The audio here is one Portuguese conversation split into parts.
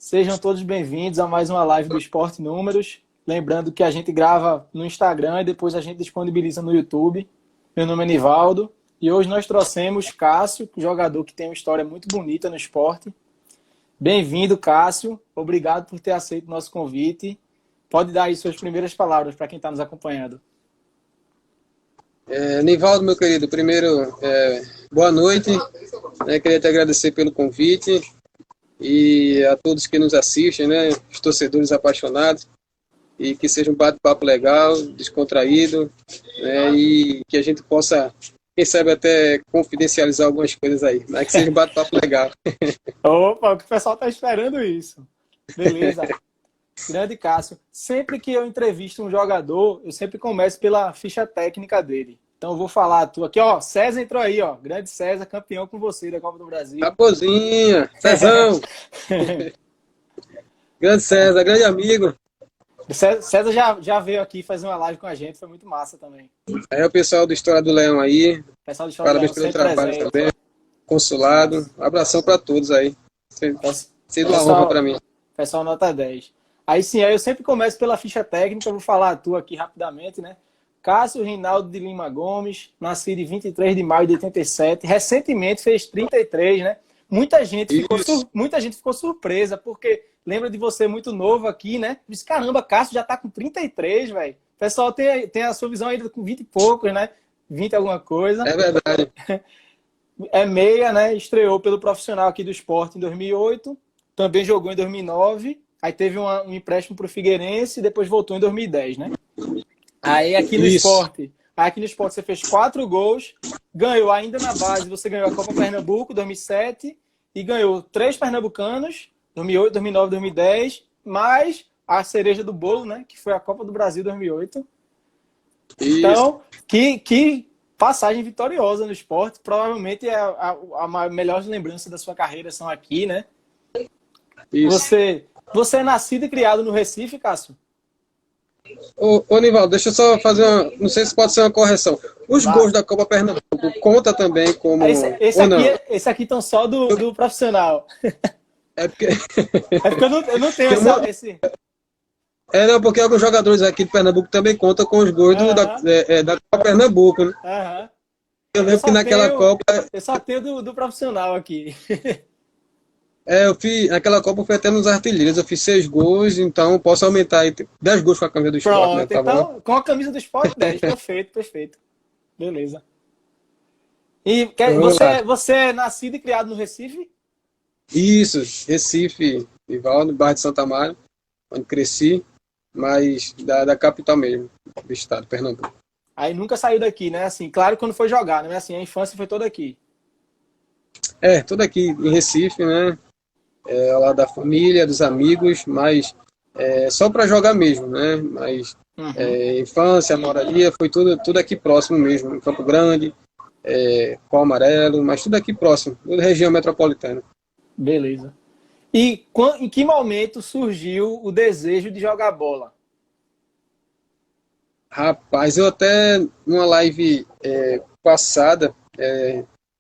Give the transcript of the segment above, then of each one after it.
Sejam todos bem-vindos a mais uma live do Esporte Números. Lembrando que a gente grava no Instagram e depois a gente disponibiliza no YouTube. Meu nome é Nivaldo e hoje nós trouxemos Cássio, jogador que tem uma história muito bonita no esporte. Bem-vindo, Cássio. Obrigado por ter aceito o nosso convite. Pode dar aí suas primeiras palavras para quem está nos acompanhando. Nivaldo, meu querido, primeiro, boa noite. Queria te agradecer pelo convite e a todos que nos assistem, né, os torcedores apaixonados, e que seja um bate-papo legal, descontraído, né, e que a gente possa, quem sabe, até confidencializar algumas coisas aí, mas que seja um bate-papo legal. Opa, o pessoal está esperando isso. Beleza. Grande Cássio. Sempre que eu entrevisto um jogador, eu sempre começo pela ficha técnica dele. Então eu vou falar a tua aqui, ó. César entrou aí, ó. Grande César, campeão com você da Copa do Brasil. Raposinha, Cezão. Grande César, grande amigo. César já veio aqui fazer uma live com a gente, foi muito massa também. O pessoal do História do Leão aí. Pessoal do História Parabéns do Leão, pelo trabalho presente. também. Consulado. Um abração para todos aí. Sendo uma honra para mim. Pessoal nota 10. Aí sim, aí eu sempre começo pela ficha técnica, eu vou falar a tua aqui rapidamente, né? Cássio Rinaldo de Lima Gomes, nascido em 23 de maio de 87, recentemente fez 33, né? Muita gente ficou surpresa, porque lembra de você muito novo aqui, né? Diz, caramba, Cássio já tá com 33, velho. O pessoal tem a sua visão ainda com 20 e poucos, né? 20 alguma coisa. É verdade. É meia, né? Estreou pelo profissional aqui do esporte em 2008, também jogou em 2009, aí teve um empréstimo pro Figueirense e depois voltou em 2010, né? Aí aqui no esporte você fez 4 gols, ganhou ainda na base, você ganhou a Copa Pernambuco 2007 e ganhou 3 pernambucanos, 2008, 2009, 2010, mais a cereja do bolo, né, que foi a Copa do Brasil 2008. Isso. Então, que passagem vitoriosa no esporte, provavelmente a melhor lembrança da sua carreira são aqui, né? Isso. Você é nascido e criado no Recife, Cássio? Ô Nivaldo, deixa eu só fazer uma... Não sei se pode ser uma correção. Os gols da Copa Pernambuco conta também como... Esse aqui estão só do profissional. É porque eu não tenho esse... Não, porque alguns jogadores aqui de Pernambuco também contam com os gols da Copa Pernambuco, né? Eu lembro que naquela Copa... Eu só tenho do profissional aqui. Naquela Copa eu fui até nos artilheiros, eu fiz 6 gols, então posso aumentar aí 10 gols com a camisa do esporte. Pronto, né? Tá então, bom? com a camisa do esporte, 10. Perfeito. Beleza. E você é nascido e criado no Recife? Isso, Recife, Nivaldo, bairro de Santa Maria, onde cresci, mas da capital mesmo, do estado, Pernambuco. Aí nunca saiu daqui, né? Assim, claro, quando foi jogar, né? Assim, a infância foi toda aqui. Tudo aqui em Recife, né? Ao lado da família, dos amigos, mas só para jogar mesmo, né? Mas infância, moradia, foi tudo aqui próximo mesmo, em Campo Grande, Pau Amarelo, mas tudo aqui próximo, toda região metropolitana. Beleza. E em que momento surgiu o desejo de jogar bola? Rapaz, eu até numa live passada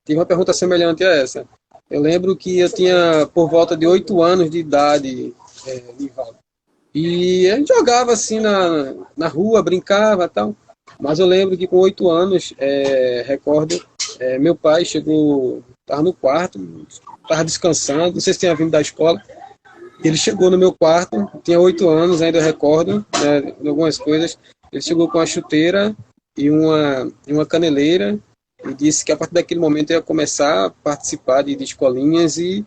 tive uma pergunta semelhante a essa. Eu lembro que eu tinha por volta de 8 anos de idade, Nivaldo. E a gente jogava assim na rua, brincava e tal. Mas eu lembro que com 8 anos, recordo, meu pai chegou, estava no quarto, estava descansando, não sei se tinha vindo da escola. Ele chegou no meu quarto, tinha 8 anos, ainda eu recordo, né, algumas coisas. Ele chegou com uma chuteira e uma caneleira e disse que a partir daquele momento eu ia começar a participar de escolinhas e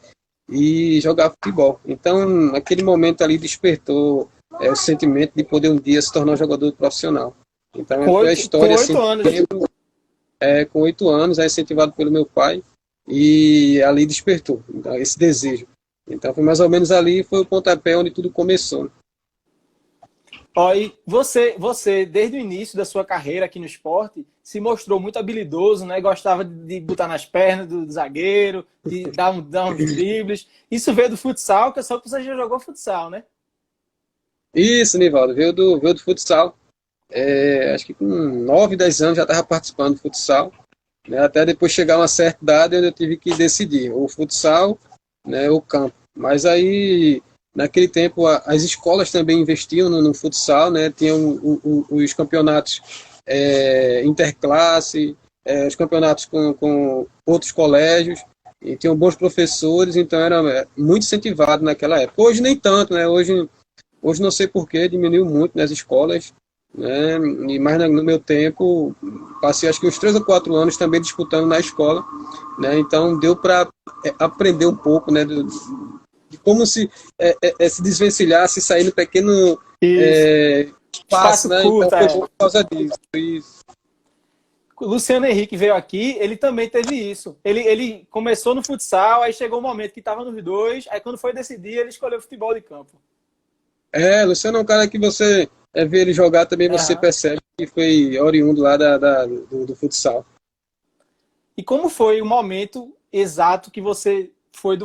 jogar futebol. Então, naquele momento ali despertou o sentimento de poder um dia se tornar um jogador profissional. Então, foi a história assim, com 8 anos, incentivado pelo meu pai, e ali despertou esse desejo. Então, foi mais ou menos ali, foi o pontapé onde tudo começou. E você, desde o início da sua carreira aqui no esporte, se mostrou muito habilidoso, né? Gostava de botar nas pernas do zagueiro, de dar uns dribles. Isso veio do futsal, que só que você já jogou futsal, né? Isso, Nivaldo, veio do futsal. Acho que com 9, 10 anos já estava participando do futsal. Né? Até depois chegar a uma certa idade, eu tive que decidir, ou futsal, né, ou campo. Mas aí naquele tempo as escolas também investiam no futsal, né? Tinham os campeonatos interclasse, os campeonatos com outros colégios, e tinham bons professores, então era muito incentivado naquela época. Hoje nem tanto, né? Hoje não sei por que diminuiu muito nas escolas, né? Mas no meu tempo, passei acho que uns 3 ou 4 anos também disputando na escola, né? Então deu para aprender um pouco, né? De como se desvencilhar, se sair no pequeno espaço, né? curto, então foi por causa disso. Isso. O Luciano Henrique veio aqui, ele também teve isso. Ele começou no futsal, aí chegou um momento que estava nos dois, aí quando foi decidir, ele escolheu futebol de campo. Luciano é um cara que você vê ele jogar também, você percebe que foi oriundo lá do futsal. E como foi o momento exato que você foi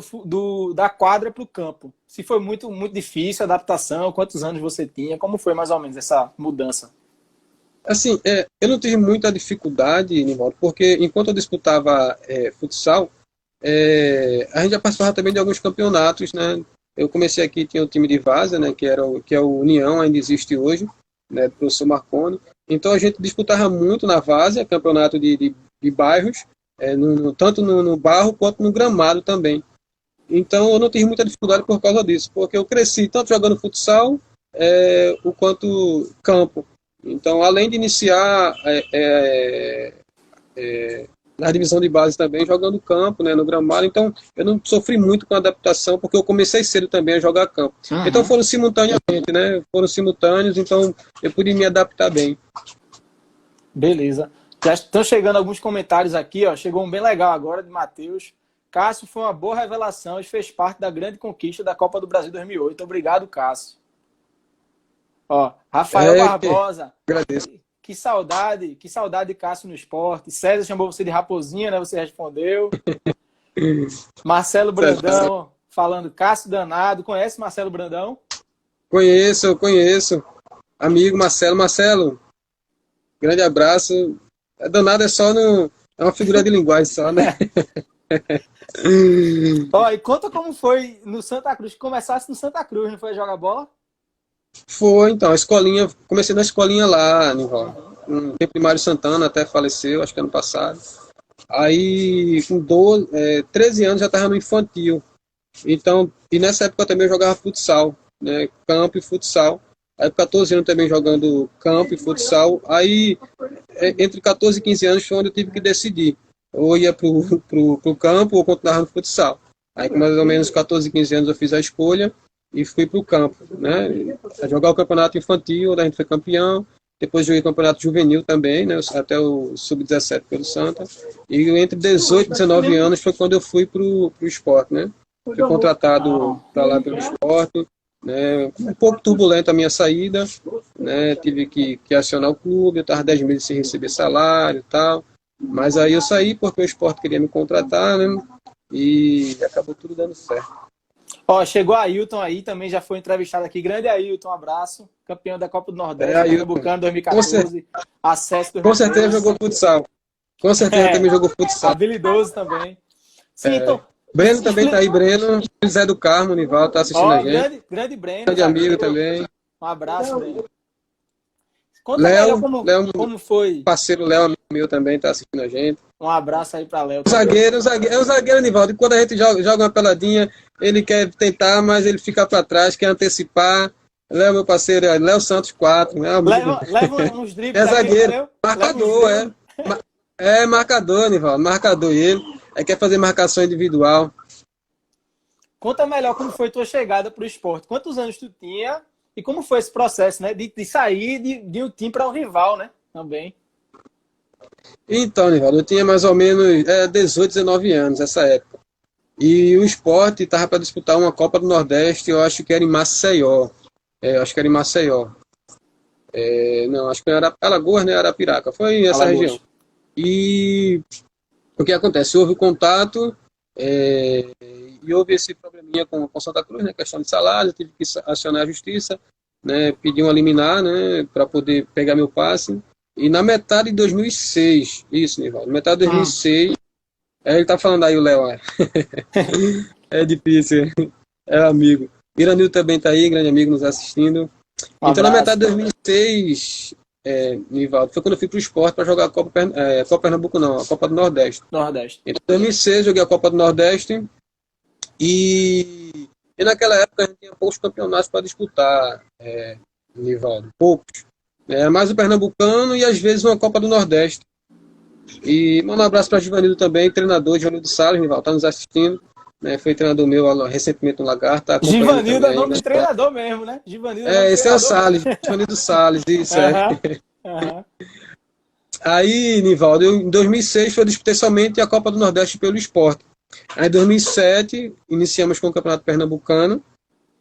da quadra para o campo? Se foi muito, muito difícil a adaptação, quantos anos você tinha? Como foi mais ou menos essa mudança? Assim, eu não tive muita dificuldade, Nivaldo, porque enquanto eu disputava futsal, a gente já participava também de alguns campeonatos, né? Eu comecei aqui, tinha o time de Várzea, né, que é o União, ainda existe hoje, né, do professor Marconi. Então a gente disputava muito na Várzea, campeonato de bairros, tanto no barro quanto no gramado também. Então eu não tive muita dificuldade por causa disso, porque eu cresci tanto jogando futsal o quanto campo. Então, além de iniciar na divisão de base também, jogando campo, né, no gramado, então eu não sofri muito com a adaptação, porque eu comecei cedo também a jogar campo. Então foram simultaneamente, né? Foram simultâneos, então eu pude me adaptar bem. Beleza. Já estão chegando alguns comentários aqui, ó. Chegou um bem legal agora de Matheus. Cássio foi uma boa revelação e fez parte da grande conquista da Copa do Brasil 2008. Obrigado, Cássio. Ó, Rafael Barbosa. Agradeço. Que saudade de Cássio no esporte. César chamou você de Raposinha, né? Você respondeu. Marcelo Brandão falando, Cássio danado. Conhece Marcelo Brandão? Conheço. Amigo Marcelo. Marcelo, grande abraço. Danado é uma figura de linguagem só, né? Ó, e conta como foi no Santa Cruz. Começasse no Santa Cruz, não foi jogar bola? Foi, então, comecei na escolinha lá, Nival. Tem primário Santana, até faleceu, acho que ano passado. Aí, com 13 anos, já estava no infantil. Então, e nessa época também eu jogava futsal, né? Campo e futsal. Aí, com 14 anos também jogando campo e futsal. Aí, entre 14 e 15 anos foi onde eu tive que decidir. Ou ia pro campo ou continuava no futsal. Aí, com mais ou menos 14, 15 anos, eu fiz a escolha e fui para o campo, né? A jogar o campeonato infantil, onde a gente foi campeão. Depois joguei campeonato juvenil também, né? Até o sub-17 pelo Santa. E entre 18 e 19 anos foi quando eu fui para o esporte, né? Fui contratado para lá pelo esporte, né? Um pouco turbulenta a minha saída, né? Tive que acionar o clube, eu estava 10 meses sem receber salário e tal. Mas aí eu saí porque o esporte queria me contratar, né? E acabou tudo dando certo. Ó, chegou a Ailton aí, também já foi entrevistado aqui. Grande Ailton, um abraço. Campeão da Copa do Nordeste, Pernambucano 2014. Acesso 2013. Com certeza jogou futsal. Com certeza também jogou futsal. Habilidoso também. Sim, então... Breno também tá aí, Breno. José do Carmo, Nival, tá assistindo a gente. Grande Breno. Grande amigo também. Um abraço, Breno. Conta Léo, como foi. Parceiro Léo, amigo meu, também tá assistindo a gente. Um abraço aí pra Léo. O zagueiro, Nivaldo. Quando a gente joga uma peladinha, ele quer tentar, mas ele fica pra trás, quer antecipar. Léo, meu parceiro, Léo Santos 4, né, amigo? Leva uns dribles. Zagueiro. Marcador, marcador, Nivaldo. Marcador. E ele quer fazer marcação individual. Conta melhor como foi tua chegada pro esporte. Quantos anos tu tinha e como foi esse processo, né? De sair de um time para um rival, né? Também. Então, Nivaldo, eu tinha mais ou menos 18, 19 anos nessa época. E o esporte estava para disputar uma Copa do Nordeste, eu acho que era em Maceió. Acho que era em Maceió. Não, acho que era Alagoas, né? Arapiraca. Foi essa região. E o que acontece? Houve contato e houve esse probleminha com Santa Cruz, né? Questão de salário, eu tive que acionar a justiça, né? Pedir uma liminar, né? Para poder pegar meu passe. E na metade de 2006, isso, Nivaldo, metade de 2006, ele tá falando aí o Léo, é difícil, é amigo. Iranildo também está aí, grande amigo nos assistindo. Um Então, na abraço. metade de 2006, Nivaldo, foi quando eu fui para o esporte para jogar a Copa Pernambuco, não, a Copa do Nordeste. Nordeste. Então, em 2006, joguei a Copa do Nordeste e naquela época a gente tinha poucos campeonatos para disputar, Nivaldo, poucos. Mais o Pernambucano e às vezes uma Copa do Nordeste. E manda um abraço para Givanildo também, treinador Givanildo Salles, Nivaldo, está nos assistindo. Foi treinador meu recentemente no Lagarto, está acompanhando Givanildo também é nome ainda. de treinador mesmo, né? Givanildo é nome de Esse é o treinador Salles, mesmo. Givanildo Salles, isso Aham, aham. Aí, Nivaldo, em 2006 eu disputei somente a Copa do Nordeste pelo Sport. Aí, em 2007, iniciamos com o Campeonato Pernambucano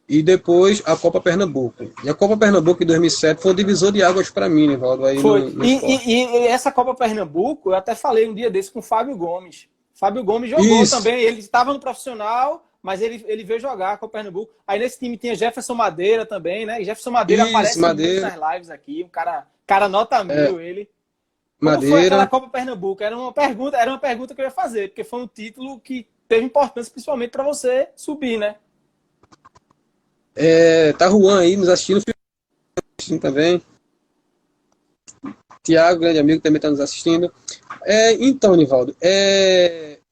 e depois a Copa Pernambuco. E a Copa Pernambuco em 2007 foi um divisor de águas para mim, Nivaldo, aí Foi. no Sport. E essa Copa Pernambuco, eu até falei um dia desse com o Fábio Gomes. Fábio Gomes jogou Isso, também. Ele estava no profissional, mas ele veio jogar com o Pernambuco. Aí nesse time tinha Jefferson Madeira também, né? E Jefferson Madeira isso, aparece muito Madeira, nas lives aqui. Um cara nota é, mil, ele. Como foi aquela Madeira. Copa Pernambuco? Era uma pergunta que eu ia fazer, porque foi um título que teve importância principalmente para você subir, né? Tá Juan aí nos assistindo também. Tiago, grande amigo, também está nos assistindo. Então, Nivaldo,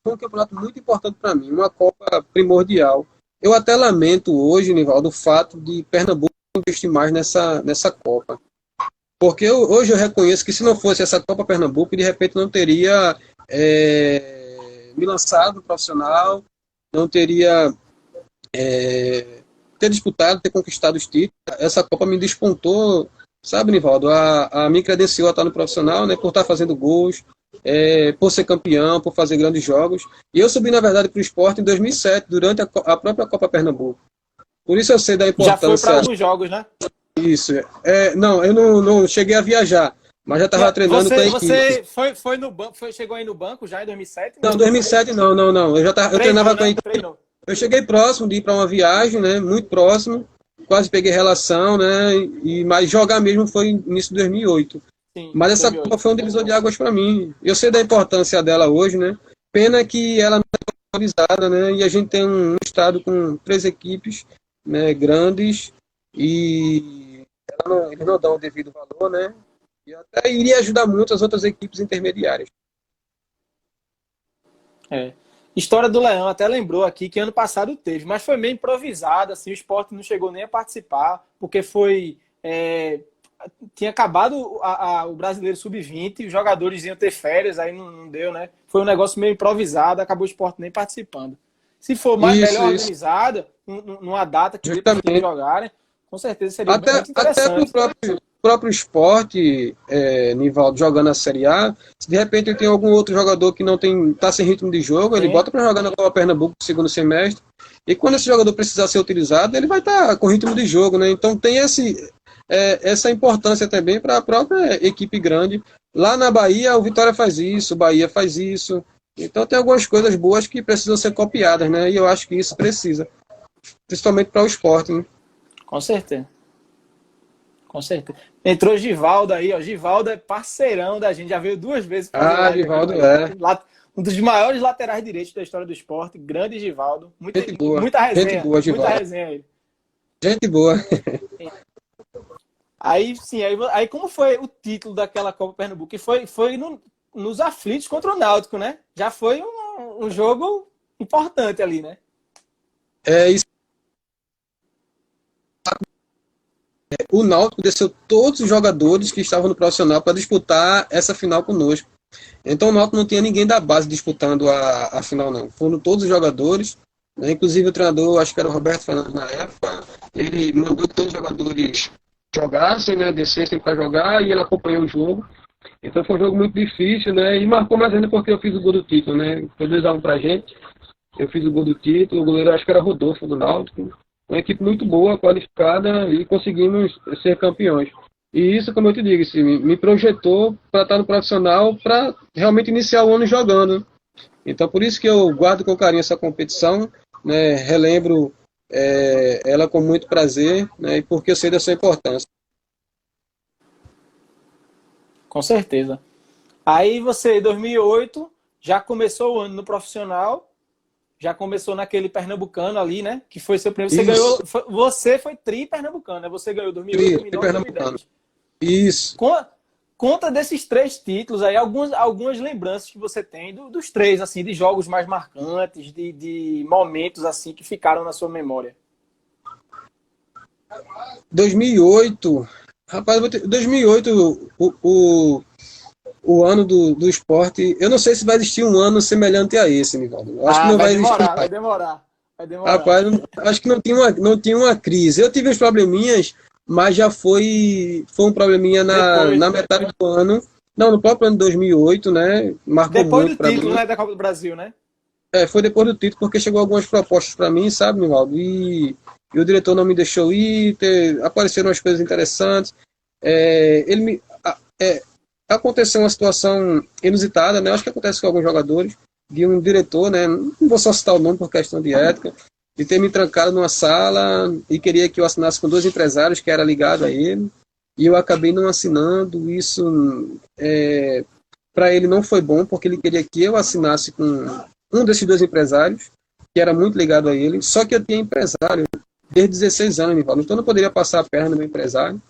foi um campeonato muito importante para mim, uma Copa primordial. Eu até lamento hoje, Nivaldo, o fato de Pernambuco investir mais nessa Copa. Porque hoje eu reconheço que se não fosse essa Copa Pernambuco, de repente não teria me lançado no profissional, não teria ter disputado, ter conquistado os títulos. Essa Copa me despontou, sabe, Nivaldo? A me credenciou a estar no profissional, né, por estar fazendo gols, por ser campeão, por fazer grandes jogos. E eu subi, na verdade, para o esporte em 2007, durante a própria Copa Pernambuco. Por isso eu sei da Já foi para importância alguns jogos, né? disso. Não, eu não cheguei a viajar, mas já estava treinando com a equipe. Você foi no banco, chegou aí no banco já em 2007? Não, Não. 2007 não. Eu Treinou, treinava com a né? equipe. Treinou. Eu cheguei próximo de ir para uma viagem, né? Muito próximo. Quase peguei relação, né? Mas jogar mesmo foi no início de 2008. Sim, Mas essa Copa 2008. foi um divisor de águas para mim. Eu sei da importância dela hoje, né? Pena que ela não é valorizada, né? E a gente tem um estado com 3 equipes, né, grandes e eles não dão o devido valor, né? E até iria ajudar muito as outras equipes intermediárias. É. História do Leão, até lembrou aqui que ano passado teve, mas foi meio improvisado, assim, o Sport não chegou nem a participar, porque tinha acabado o Brasileiro Sub-20, os jogadores iam ter férias, aí não deu, né? Foi um negócio meio improvisado, acabou o Sport nem participando. Se for melhor Isso. organizada, numa data que dê para os times Justamente. jogarem, com certeza seria muito Até para o interessante. próprio esporte, Nivaldo, jogando a Série A, se de repente ele tem algum outro jogador que não está sem ritmo de jogo, ele Sim. bota para jogar na Copa Pernambuco no segundo semestre, e quando esse jogador precisar ser utilizado, ele vai estar com ritmo de jogo, né? Então tem essa importância também para a própria equipe grande. Lá na Bahia, o Vitória faz isso, o Bahia faz isso. Então tem algumas coisas boas que precisam ser copiadas, né? E eu acho que isso precisa, principalmente para o esporte, né? Com certeza. Com certeza. Entrou Givaldo aí, ó. Givaldo é parceirão da gente, já veio 2 vezes fazer live Givaldo aqui. Um dos maiores laterais direitos da história do esporte, grande Givaldo. Gente boa, Muita resenha. gente boa, Muita Givaldo. resenha aí. Gente boa. Aí, sim, aí como foi o título daquela Copa Pernambuco? Que foi nos aflitos contra o Náutico, né? Já foi um jogo importante ali, né? Isso. O Náutico desceu todos os jogadores que estavam no profissional para disputar essa final conosco. Então o Náutico não tinha ninguém da base disputando a final, não. Foram todos os jogadores, né? Inclusive o treinador, acho que era o Roberto Fernandes na época, ele mandou que todos os jogadores jogassem, né? Descessem para jogar e ele acompanhou o jogo. Então foi um jogo muito difícil, né? E marcou mais ainda porque eu fiz o gol do título, né? Foi 2-1 pra gente. Eu fiz o gol do título, o goleiro acho que era Rodolfo do Náutico. Uma equipe muito boa, qualificada e conseguimos ser campeões. E isso, como eu te digo, assim, me projetou para estar no profissional, para realmente iniciar o ano jogando. Então, por isso que eu guardo com carinho essa competição, né? Relembro ela com muito prazer, né? E porque eu sei da sua importância. Com certeza. Aí você, em 2008, já começou o ano no profissional já começou naquele Pernambucano ali, né? Que foi seu primeiro. Você Isso, ganhou. Você foi tri Pernambucano, né? Você ganhou 2008, tri 2009 e pernambucano. 2010. Isso. Conta desses 3 títulos aí, algumas lembranças que você tem dos 3, assim, de jogos mais marcantes, de momentos assim que ficaram na sua memória. 2008, rapaz, 2008, o ano do esporte, eu não sei se vai existir um ano semelhante a esse, Nivaldo. Eu acho que Ah, não vai vai existir demorar, vai mais. demorar, vai demorar. Rapaz, acho que não tinha uma crise. Eu tive uns probleminhas, mas já foi um probleminha Depois, na metade do ano. Não, no próprio ano de 2008, né? Marcou depois muito do para título, mim. né, da Copa do Brasil, né? Foi depois do título, porque chegou algumas propostas para mim, sabe, Nivaldo? E o diretor não me deixou ir, apareceram umas coisas interessantes. Ele me, aconteceu uma situação inusitada, né? Acho que acontece com alguns jogadores, de um diretor, né? Não vou só citar o nome por questão de ética, de ter me trancado numa sala e queria que eu assinasse com 2 empresários que era ligado a ele, e eu acabei não assinando. Isso para ele não foi bom, porque ele queria que eu assinasse com um desses 2 empresários, que era muito ligado a ele, só que eu tinha empresário desde 16 anos, então eu não poderia passar a perna no meu empresário.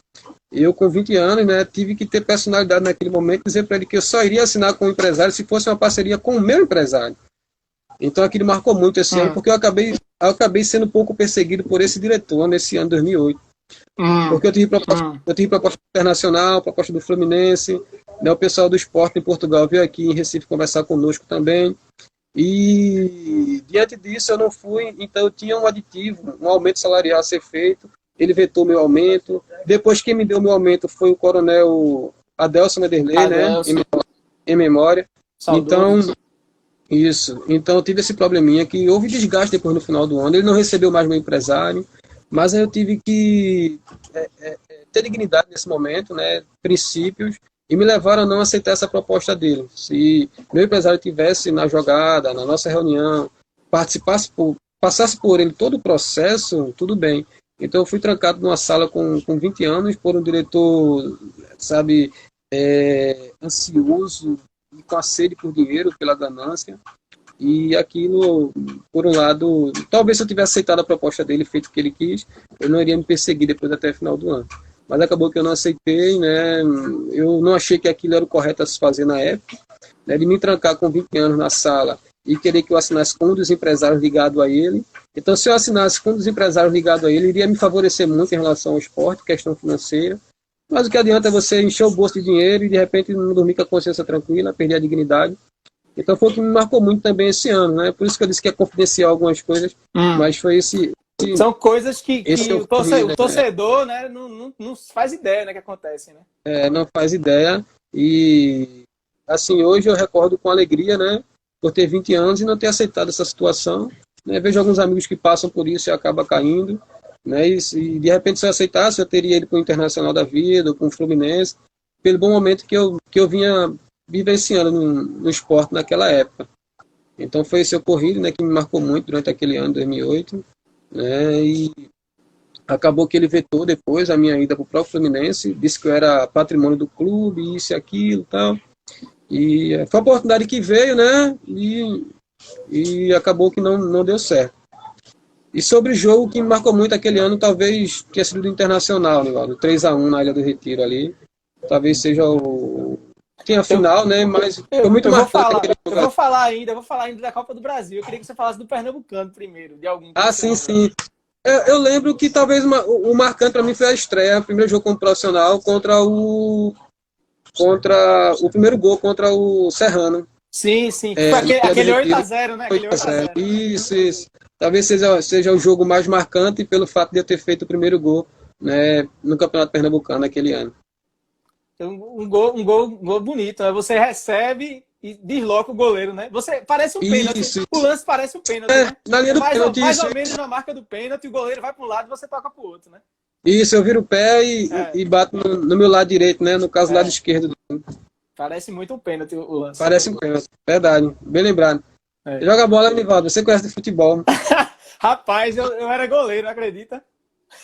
Eu, com 20 anos, né, tive que ter personalidade naquele momento e dizer para ele que eu só iria assinar com o empresário se fosse uma parceria com o meu empresário. Então aquilo marcou muito esse ano, porque eu acabei sendo um pouco perseguido por esse diretor nesse ano 2008. Porque eu tive proposta internacional, proposta do Fluminense, né, o pessoal do esporte em Portugal veio aqui em Recife conversar conosco também. E diante disso eu não fui, então eu tinha um aditivo, um aumento salarial a ser feito, ele vetou meu aumento. Depois quem me deu meu aumento foi o coronel Adelson Mederlei, né, Adelson, em memória. Então, saudoso. isso. Então eu tive esse probleminha que houve desgaste depois no final do ano, ele não recebeu mais meu empresário, mas aí eu tive que ter dignidade nesse momento, né, princípios, e me levaram a não aceitar essa proposta dele. Se meu empresário tivesse na jogada, na nossa reunião, passasse por ele todo o processo, tudo bem. Então eu fui trancado numa sala com 20 anos por um diretor, sabe, ansioso e com a sede por dinheiro, pela ganância. E aquilo, por um lado, talvez se eu tivesse aceitado a proposta dele, feito o que ele quis, eu não iria me perseguir depois até o final do ano. Mas acabou que eu não aceitei, né? Eu não achei que aquilo era o correto a se fazer na época, né? De me trancar com 20 anos na sala e querer que eu assinasse com um dos empresários ligado a ele. Então, se eu assinasse com um dos empresários ligado a ele, iria me favorecer muito em relação ao esporte, questão financeira. Mas o que adianta é você encher o bolso de dinheiro e de repente não dormir com a consciência tranquila, perder a dignidade. Então foi o que me marcou muito também esse ano, né? Por isso que eu disse que é confidencial algumas coisas, mas foi São coisas que esse o torcedor, né, não faz ideia, né, que acontecem, né? não faz ideia. E assim, hoje eu recordo com alegria, né? Por ter 20 anos e não ter aceitado essa situação. Né? Vejo alguns amigos que passam por isso e acabam caindo. Né? E se de repente se eu aceitasse, eu teria ele para o Internacional da Vida, com o Fluminense, pelo bom momento que eu vinha vivenciando no esporte naquela época. Então foi esse ocorrido, né, que me marcou muito durante aquele ano, 2008. Né, e acabou que ele vetou depois a minha ida para o próprio Fluminense, disse que eu era patrimônio do clube, isso e aquilo e tal. E foi a oportunidade que veio, né, e acabou que não deu certo. E sobre o jogo que me marcou muito aquele ano, talvez tenha sido do Internacional, né, 3-1 na Ilha do Retiro ali. Talvez seja tinha a final, né? Mas foi muito marcante aquele jogo. Eu vou falar ainda da Copa do Brasil. Eu queria que você falasse do Pernambucano primeiro, de algum que Ah, você sim, lembra. sim. Eu lembro que talvez o marcante para mim foi a estreia, o primeiro jogo como profissional contra o primeiro gol contra o Serrano. Sim, sim. Que foi aquele 8-0, né? Aquele 8-0. Isso. Talvez seja o jogo mais marcante pelo fato de eu ter feito o primeiro gol, né, no Campeonato Pernambucano naquele ano. Um gol bonito, né? Você recebe e desloca o goleiro, né? Parece um pênalti. Isso. O lance parece um pênalti, né? Na linha do pênalti. Mais ou menos na marca do pênalti, o goleiro vai para um lado e você toca para o outro, né? Isso, eu viro o pé e bato no meu lado direito, né? No caso, lado esquerdo. Parece muito um pênalti o lance. Parece um pênalti, verdade. Bem lembrado. Joga bola, Nivaldo. Você conhece de futebol. Rapaz, eu era goleiro, acredita?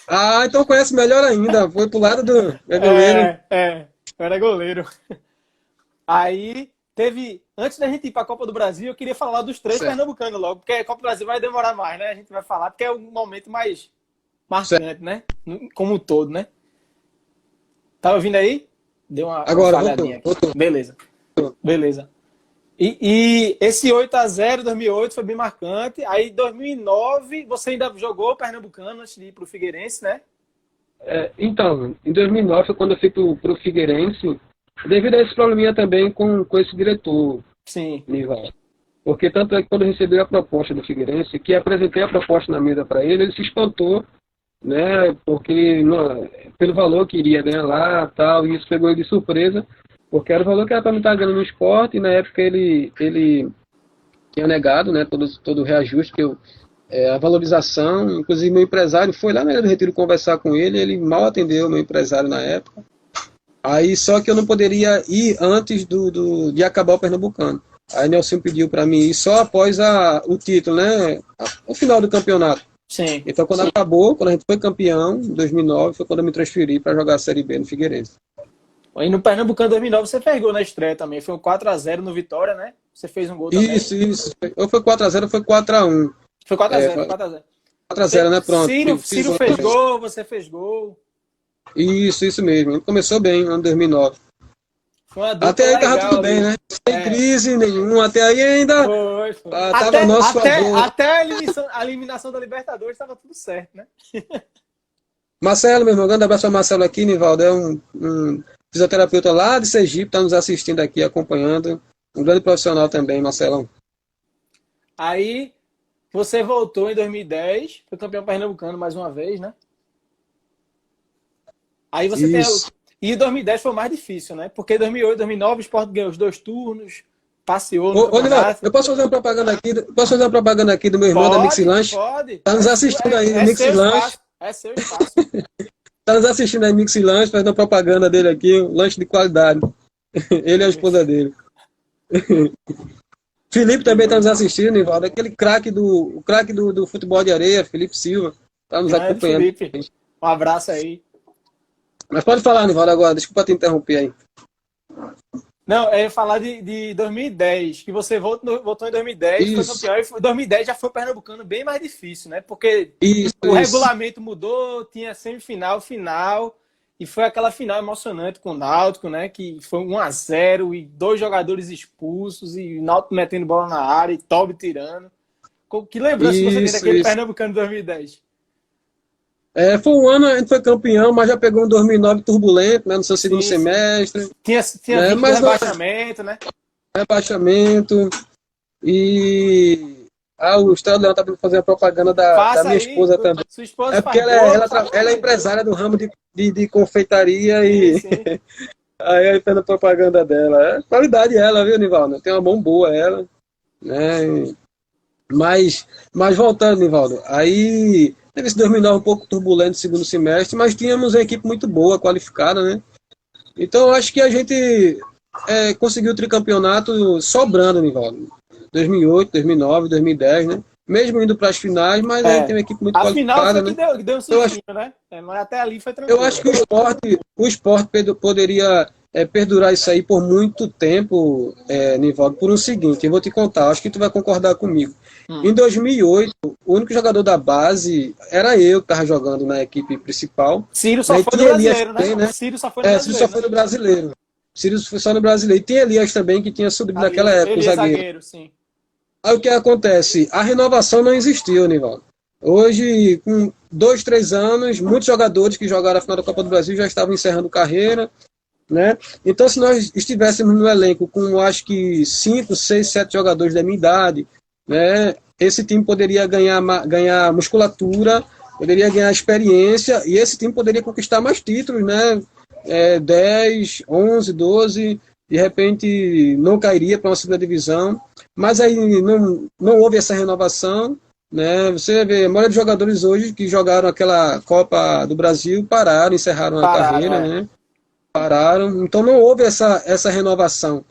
Ah, então conhece melhor ainda. Foi pro lado do goleiro. Eu era goleiro. Aí Antes da gente ir para a Copa do Brasil, eu queria falar dos 3 pernambucanos logo, porque a Copa do Brasil vai demorar mais, né? A gente vai falar, porque é o momento mais marcante, né? Como um todo, né? Tá ouvindo aí? Deu uma falhadinha aqui. Voltou. Beleza. E esse 8-0 2008 foi bem marcante. Aí 2009, você ainda jogou Pernambucano antes de ir para o Figueirense, né? Então, em 2009 foi quando eu fui pro Figueirense, devido a esse probleminha também com esse diretor, Sim. Nivaldo. Porque tanto é que quando eu recebi a proposta do Figueirense, que apresentei a proposta na mesa para ele se espantou, né? Porque pelo valor que iria ganhar lá, tal, e isso pegou ele de surpresa, porque era o valor que era para me estar ganhando no esporte, e na época ele tinha negado, né? Todo o reajuste que a valorização, inclusive meu empresário foi lá na Ilha do Retiro conversar com ele mal atendeu meu empresário na época. Aí só que eu não poderia ir antes de acabar o Pernambucano. Aí Nelson pediu para mim ir só após o título, né? O final do campeonato. Sim. Então quando acabou, quando a gente foi campeão, em 2009, foi quando eu me transferi para jogar a Série B no Figueirense. E no Pernambucano 2009 você fez gol na estreia também. Foi um 4-0 no Vitória, né? Você fez um gol também. Isso. Ou foi 4-0 ou foi 4-1. Foi 4-0, 4-0. 4-0, né? Pronto. Ciro fez gol, você fez gol. Isso mesmo. Começou bem, ano 2009. Foi uma dupla até aí legal, tava tudo bem, né? Sem crise nenhuma. Até aí ainda foi. tava a nosso favor. Até a eliminação da Libertadores estava tudo certo, né? Marcelo, meu irmão, grande abraço para Marcelo aqui, Nivaldo. É um fisioterapeuta lá de Sergipe, está nos assistindo aqui, acompanhando. Um grande profissional também, Marcelão. Aí, você voltou em 2010, foi campeão pernambucano mais uma vez, né? Aí você E 2010 foi o mais difícil, né? Porque 2008, 2009 o Sport ganhou os 2 turnos, passeou no Nivaldo, eu posso fazer uma propaganda aqui do meu irmão da Mixi Lanche? Pode. Tá nos assistindo aí, Mixi Lanche. É seu espaço. Tá nos assistindo aí, Mixi Lanche, fazendo propaganda dele aqui, um lanche de qualidade. Ele e a esposa dele. Felipe também tá nos assistindo, Nivaldo. Aquele craque do futebol de areia, Felipe Silva, tá nos acompanhando. Felipe. Um abraço aí. Mas pode falar, Nivaldo, agora. Desculpa te interromper aí. Não, eu ia falar de 2010, que você voltou em 2010, foi campeão, e 2010 já foi o Pernambucano bem mais difícil, né? Porque o regulamento mudou, tinha semifinal, final, e foi aquela final emocionante com o Náutico, né? Que foi 1-0 e 2 jogadores expulsos, e o Náutico metendo bola na área, e Tobi tirando. Que lembrança você tem daquele Pernambucano de 2010? Foi um ano, a gente foi campeão, mas já pegou um 2009 turbulento, né, no seu segundo semestre. Tinha vindo do rebaixamento, né? Rebaixamento. E o Estrela Leão tá fazendo a propaganda da minha esposa também. Sua esposa porque ela é empresária do ramo de confeitaria e aí eu fazendo a propaganda dela. É qualidade ela, viu, Nivaldo? Tem uma mão boa ela, né? Mas voltando, Nivaldo, aí teve esse 2009 um pouco turbulento no segundo semestre, mas tínhamos uma equipe muito boa, qualificada, né? Então eu acho que a gente conseguiu o tricampeonato sobrando, Nivaldo. 2008, 2009, 2010, né? Mesmo indo para as finais, mas a gente tem uma equipe muito qualificada, né? A final foi que deu um sustinho, né? Mas até ali foi tranquilo. Eu acho que o esporte poderia perdurar isso aí por muito tempo, Nivaldo, por um seguinte, eu vou te contar, acho que tu vai concordar comigo. Em 2008, o único jogador da base era eu que estava jogando na equipe principal. Ciro só foi no brasileiro, né? Ciro só foi no brasileiro. Ciro só foi no brasileiro. Ciro foi só no brasileiro. E tem Elias também, que tinha subido naquela época, o zagueiro. Sim. Aí o que acontece? A renovação não existiu, Nivaldo. Hoje, com 2, 3 anos, muitos jogadores que jogaram a final da Copa do Brasil já estavam encerrando carreira, né? Então, se nós estivéssemos no elenco com, acho que 5, 6, 7 jogadores da minha idade, né? Esse time poderia ganhar musculatura, poderia ganhar experiência, e esse time poderia conquistar mais títulos, né? 10, 11, 12, de repente não cairia para uma segunda divisão, mas aí não houve essa renovação, né? Você vê, a maioria dos jogadores hoje que jogaram aquela Copa do Brasil encerraram a carreira, né? Pararam, então não houve essa renovação,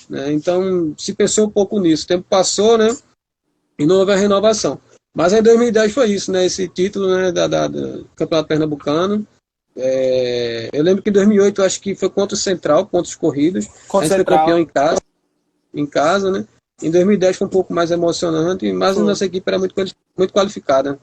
né? Então se pensou um pouco nisso, o tempo passou, né? E não houve a renovação. Mas em 2010 foi isso, né? Esse título, né, do Campeonato Pernambucano. Eu lembro que em 2008 acho que foi contra o Central, pontos corridos. A gente foi campeão em casa. em casa, né? Em 2010 foi um pouco mais emocionante, mas a nossa equipe era muito qualificada.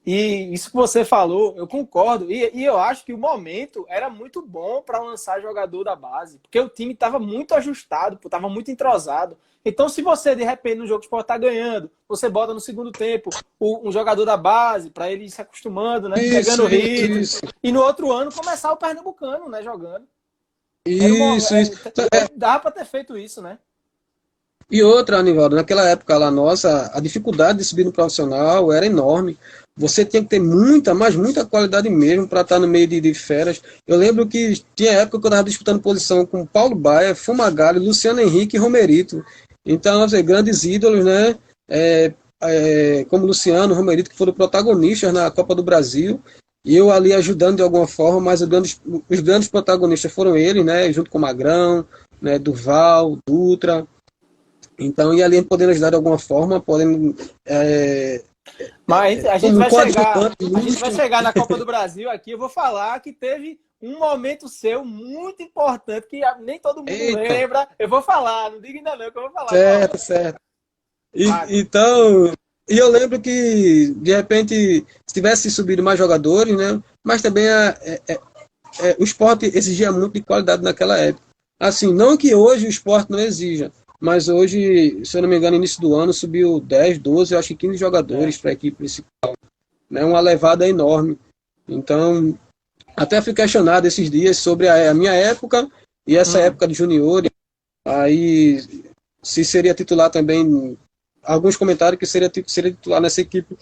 E isso que você falou, eu concordo. E eu acho que o momento era muito bom para lançar jogador da base, porque o time estava muito ajustado, estava muito entrosado. Então, se você, de repente, no jogo que o Sport está ganhando, você bota no segundo tempo um jogador da base para ele ir se acostumando, né? Pegando o ritmo. Isso. E no outro ano começar o Pernambucano, né? Jogando. Isso. Dá para ter feito isso, né? E outra, Anivaldo, naquela época lá nossa, a dificuldade de subir no profissional era enorme. Você tinha que ter muita, mas muita qualidade mesmo para estar no meio de feras. Eu lembro que tinha época que eu estava disputando posição com Paulo Baia, Fumagalli, Luciano Henrique e Romerito. Então, assim, grandes ídolos, né? Como Luciano, Romerito, que foram protagonistas na Copa do Brasil. E eu ali ajudando de alguma forma, mas os grandes protagonistas foram eles, né? Junto com o Magrão, né? Duval, Dutra. Então, e ali podendo ajudar de alguma forma, podendo. Mas a gente vai chegar na Copa do Brasil aqui. Eu vou falar que teve um momento seu muito importante que nem todo mundo lembra. Eu vou falar, não diga ainda não, que eu vou falar. Certo. Então, e eu lembro que, de repente, se tivesse subido mais jogadores, né? Mas também o esporte exigia muito de qualidade naquela época. Assim, não que hoje o esporte não exija, mas hoje, se eu não me engano, no início do ano subiu 10, 12, eu acho que 15 jogadores para a equipe principal. Né? Uma levada enorme. Então, até fui questionado esses dias sobre a minha época e essa época de juniores. Aí, se seria titular também, alguns comentários que seria titular nessa equipe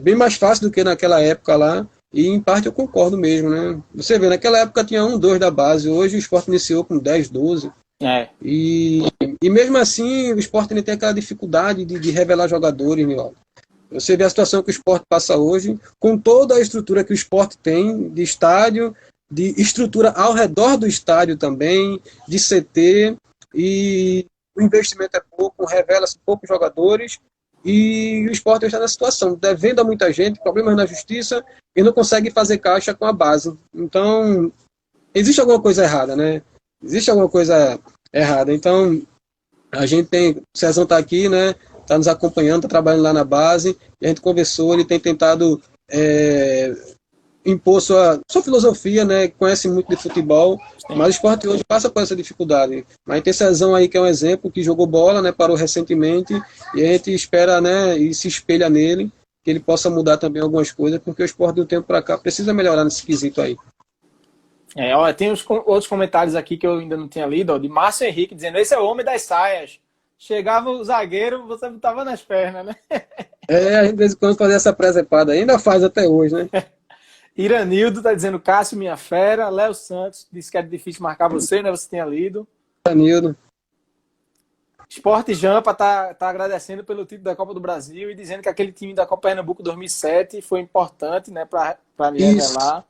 bem mais fácil do que naquela época lá. E, em parte, eu concordo mesmo, né? Você vê, naquela época tinha 1, 2 da base. Hoje o esporte iniciou com 10, 12. E mesmo assim, o esporte ainda tem aquela dificuldade de revelar jogadores, Nilton. Você vê a situação que o esporte passa hoje, com toda a estrutura que o esporte tem, de estádio, de estrutura ao redor do estádio também, de CT, e o investimento é pouco, revela-se poucos jogadores, e o esporte está na situação, devendo a muita gente, problemas na justiça, e não consegue fazer caixa com a base. Então, existe alguma coisa errada, né? Existe alguma coisa errada. Então, a gente tem. O Cezão está aqui, né? Está nos acompanhando, está trabalhando lá na base. E a gente conversou, ele tem tentado impor sua filosofia, né? Conhece muito de futebol, mas o esporte hoje passa por essa dificuldade. Mas tem Cezão aí que é um exemplo, que jogou bola, né? Parou recentemente, e a gente espera, né? E se espelha nele, que ele possa mudar também algumas coisas, porque o esporte do tempo para cá precisa melhorar nesse quesito aí. Olha, tem outros comentários aqui que eu ainda não tinha lido, de Márcio Henrique, dizendo: esse é o homem das saias. Chegava o zagueiro, você botava nas pernas, né? A gente de vez em quando fazia essa presepada, ainda faz até hoje, né? Iranildo tá dizendo: Cássio, minha fera. Léo Santos disse que era difícil marcar você, né? Você tinha lido. Iranildo. Esporte Jampa tá agradecendo pelo título da Copa do Brasil e dizendo que aquele time da Copa Pernambuco 2007 foi importante, né? Para me revelar.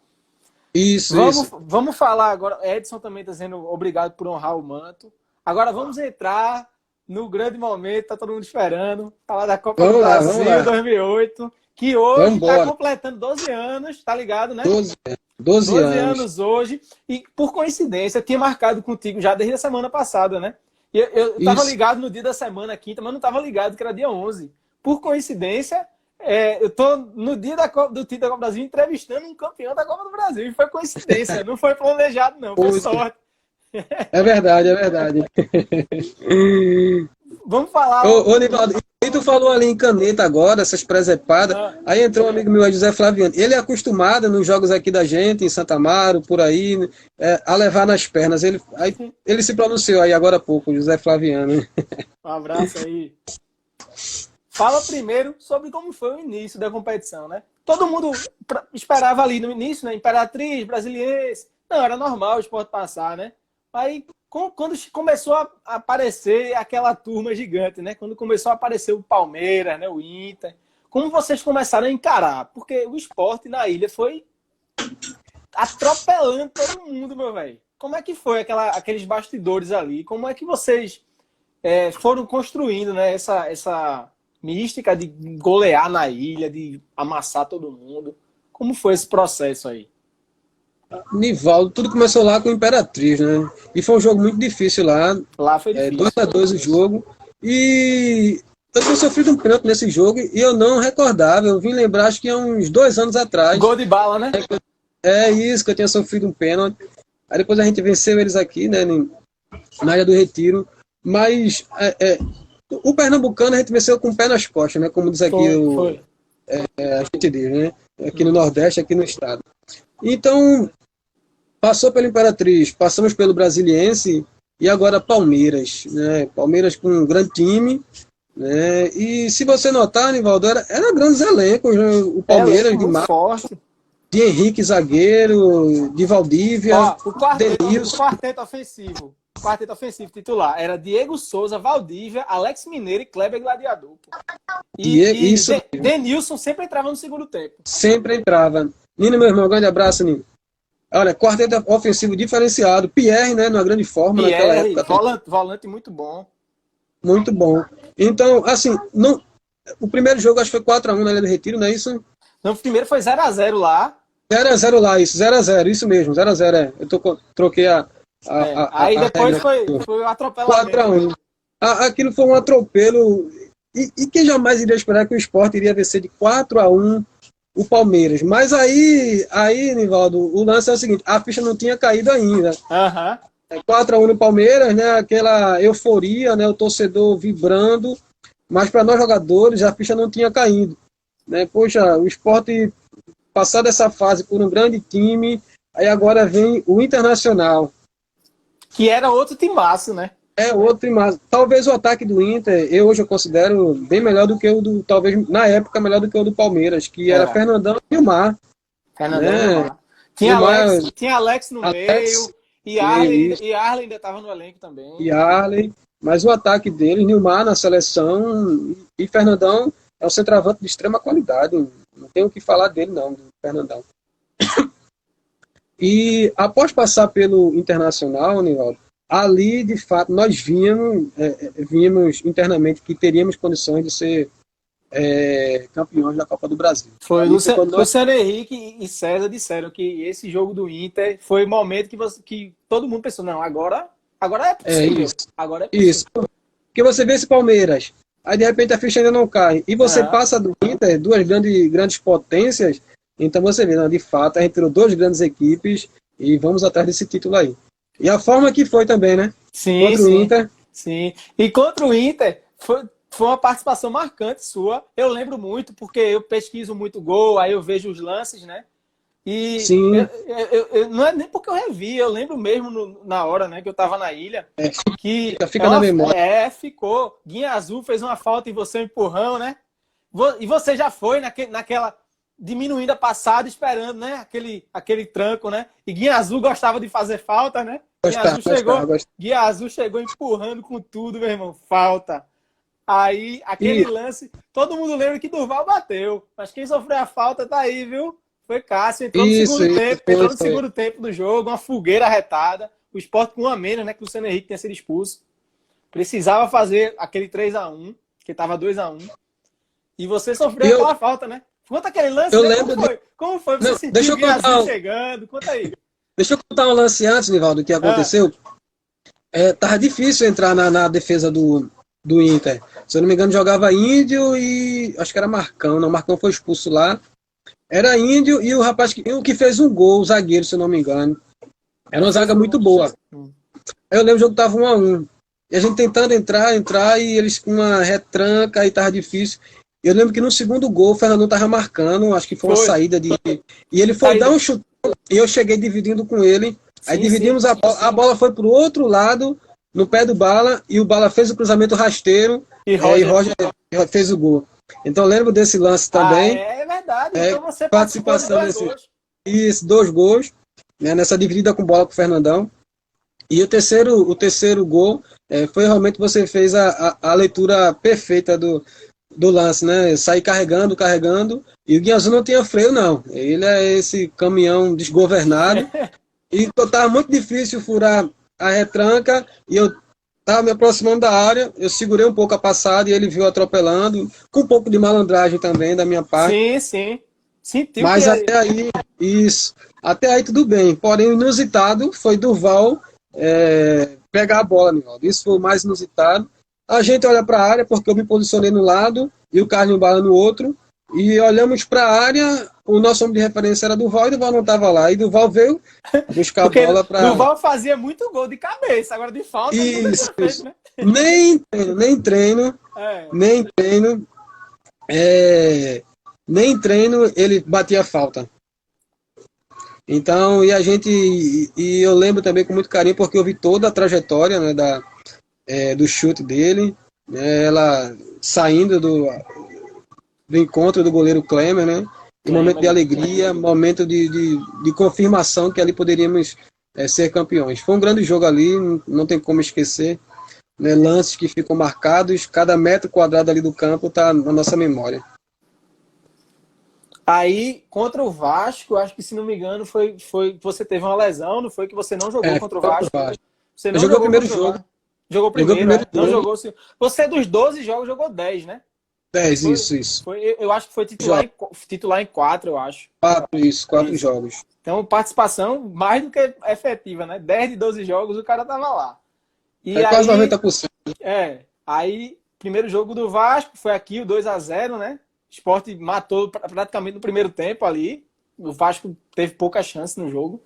Isso. Vamos falar agora. Edson também está dizendo obrigado por honrar o manto. Agora vamos entrar no grande momento, tá todo mundo esperando. Falar da Copa do Brasil 2008, que hoje está completando 12 anos, tá ligado, né? 12 anos hoje. E por coincidência, tinha marcado contigo já desde a semana passada, né? E eu tava ligado no dia da semana, quinta, mas não tava ligado que era dia 11. Por coincidência, eu tô no dia do título da Copa do Brasil entrevistando um campeão da Copa do Brasil. E foi coincidência, não foi planejado, não. Foi sorte. É verdade. Vamos falar. Ô, Nivaldo, e tu falou ali em caneta agora, essas presepadas. Aí entrou um amigo meu, José Flaviano. Ele é acostumado nos jogos aqui da gente, em Santa Amaro, por aí, a levar nas pernas. Ele se pronunciou aí agora há pouco, José Flaviano. Um abraço aí. Fala primeiro sobre como foi o início da competição, né? Todo mundo esperava ali no início, né? Imperatriz, Brasiliense. Não, era normal o esporte passar, né? Aí, quando começou a aparecer aquela turma gigante, né? Quando começou a aparecer o Palmeiras, né? O Inter. Como vocês começaram a encarar? Porque o esporte na ilha foi atropelando todo mundo, meu velho. Como é que foi aqueles bastidores ali? Como é que vocês foram construindo, né? Essa mística de golear na ilha, de amassar todo mundo. Como foi esse processo aí? Nivaldo, tudo começou lá com o Imperatriz, né? E foi um jogo muito difícil lá. Lá foi difícil. 2-2 o jogo. E eu tinha sofrido um pênalti nesse jogo e eu não recordava. Eu vim lembrar, acho que há uns 2 anos atrás. Gol de bala, né? É isso, que eu tinha sofrido um pênalti. Aí depois a gente venceu eles aqui, né? Na área do Retiro. Mas o Pernambucano a gente venceu com o pé nas costas, né? Como diz aqui Foi. a gente diz, né? Aqui no Nordeste, aqui no estado. Então, passou pela Imperatriz, passamos pelo Brasiliense e agora Palmeiras, né? Palmeiras com um grande time, né? E se você notar, Nivaldo, era grandes elencos, né? O Palmeiras de muito forte. de Henrique Zagueiro, de Valdívia, Ó, o quarteto ofensivo. Quarteto ofensivo titular era Diego Souza, Valdívia, Alex Mineiro e Kleber Gladiador. E Denilson sempre entrava no segundo tempo. Sempre entrava. Nino, meu irmão, grande abraço, Nino. Olha, quarteto ofensivo diferenciado. Pierre, né, numa grande forma naquela época. Volante muito bom. Muito bom. Então, assim, o primeiro jogo acho que foi 4-1 na Ilha do Retiro, não é isso? Não, o primeiro foi 0-0 lá. 0-0 lá, isso, 0-0, isso mesmo, 0-0, Eu troquei aí depois foi o atropelamento. 4-1. Aquilo foi um atropelo. E quem jamais iria esperar que o Sport iria vencer de 4-1 o Palmeiras. Mas aí, Nivaldo, o lance é o seguinte, a ficha não tinha caído ainda. 4-1 no Palmeiras, né? Aquela euforia, né? O torcedor vibrando. Mas para nós jogadores, a ficha não tinha caído. Né? Poxa, o Sport passar dessa fase por um grande time, aí agora vem o Internacional. Que era outro timaço, né? Outro timaço. Talvez o ataque do Inter, hoje eu considero bem melhor do que o do, talvez na época, melhor do que o do Palmeiras, que era Fernandão e Nilmar. Fernandão e Nilmar. Tinha Alex no meio, e Arley ainda estava no elenco também. E Arley, mas o ataque dele, Nilmar na seleção, e Fernandão é um centroavante de extrema qualidade. Não tenho o que falar dele, não, do Fernandão. E após passar pelo Internacional, Nivaldo, ali, de fato, nós vimos internamente que teríamos condições de ser campeões da Copa do Brasil. Foi Luciano Henrique e César disseram que esse jogo do Inter foi o momento que todo mundo pensou, não, agora é possível. Agora é possível. Isso. Porque você vê esse Palmeiras, aí de repente a ficha ainda não cai, e você passa do Inter, duas grandes potências, então você vê, não, de fato, a gente tirou duas grandes equipes e vamos atrás desse título aí. E a forma que foi também, né? Contra o Inter. Sim. E contra o Inter, foi uma participação marcante sua. Eu lembro muito, porque eu pesquiso muito gol, aí eu vejo os lances, né? E eu não é nem porque eu revi, eu lembro mesmo na hora, né, que eu tava na ilha. Fica na memória. Ficou. Guinha Azul fez uma falta em você, um empurrão, né? E você já foi naquela diminuindo a passada, esperando, né? Aquele tranco, né? E Guinha Azul gostava de fazer falta, né? Guinha Azul chegou empurrando com tudo, meu irmão. Falta. Aí, aquele lance, todo mundo lembra que Durval bateu. Mas quem sofreu a falta tá aí, viu? Foi Cássio. Entrou no segundo tempo do jogo, uma fogueira arretada. O Sport com 1 a menos, né? Que o Luciano Henrique tinha sido expulso. Precisava fazer aquele 3-1, que tava 2-1. E você sofreu aquela falta, né? Conta aquele lance, como foi? Você sentiu o Guinha Azul chegando? Conta aí. Deixa eu contar um lance antes, Nivaldo, do que aconteceu. Tava difícil entrar na defesa do Inter. Se eu não me engano, jogava Índio e acho que era Marcão. Não, Marcão foi expulso lá. Era Índio e o rapaz que fez um gol, o zagueiro, se eu não me engano. Era uma zaga muito boa. Aí eu lembro que o jogo tava 1-1. E a gente tentando entrar e eles com uma retranca, aí tava difícil. Eu lembro que no segundo gol o Fernandão tava marcando, acho que foi uma saída de... E ele foi dar um chute, e eu cheguei dividindo com ele. Aí dividimos a bola foi pro outro lado, no pé do Bala, e o Bala fez o cruzamento rasteiro, e Roger fez o gol. Então eu lembro desse lance também. É verdade, então você participação desse 2 gols, né, nessa dividida com bola com o Fernandão. E o terceiro gol foi realmente você fez a leitura perfeita do lance, né? Sair carregando, e o Guinha Azul não tinha freio, não. Ele é esse caminhão desgovernado, e tava muito difícil furar a retranca, e eu tava me aproximando da área, eu segurei um pouco a passada, e ele viu atropelando, com um pouco de malandragem também da minha parte. Sim. Sentiu. Mas até aí, isso. Até aí tudo bem, porém o inusitado foi Durval pegar a bola, Nivaldo. Isso foi o mais inusitado. A gente olha para a área, porque eu me posicionei no lado e o Carlinhos Bala no outro, e olhamos para a área, o nosso homem de referência era Durval, e Durval não estava lá, e Durval veio buscar a bola para... Durval fazia muito gol de cabeça, agora de falta ele nunca tinha feito, né? Nem treino ele batia falta. Então, e eu lembro também com muito carinho, porque eu vi toda a trajetória, né, do chute dele, né, ela saindo do encontro do goleiro Klemer, né, um momento de alegria, momento de confirmação que ali poderíamos ser campeões. Foi um grande jogo ali, não tem como esquecer, né, lances que ficam marcados, cada metro quadrado ali do campo está na nossa memória. Aí, contra o Vasco, acho que, se não me engano, foi você teve uma lesão, não foi que você não jogou contra o Vasco? Você não jogou o primeiro jogo. Jogou primeiro, não jogou. Você dos 12 jogos jogou 10, né? 10, isso. Eu acho que foi titular em 4, eu acho. 4 jogos. Então, participação mais do que efetiva, né? 10 de 12 jogos, o cara tava lá. E aí, quase 90%. Aí, primeiro jogo do Vasco, foi aqui o 2-0, né? O Sport matou praticamente no primeiro tempo ali. O Vasco teve pouca chance no jogo.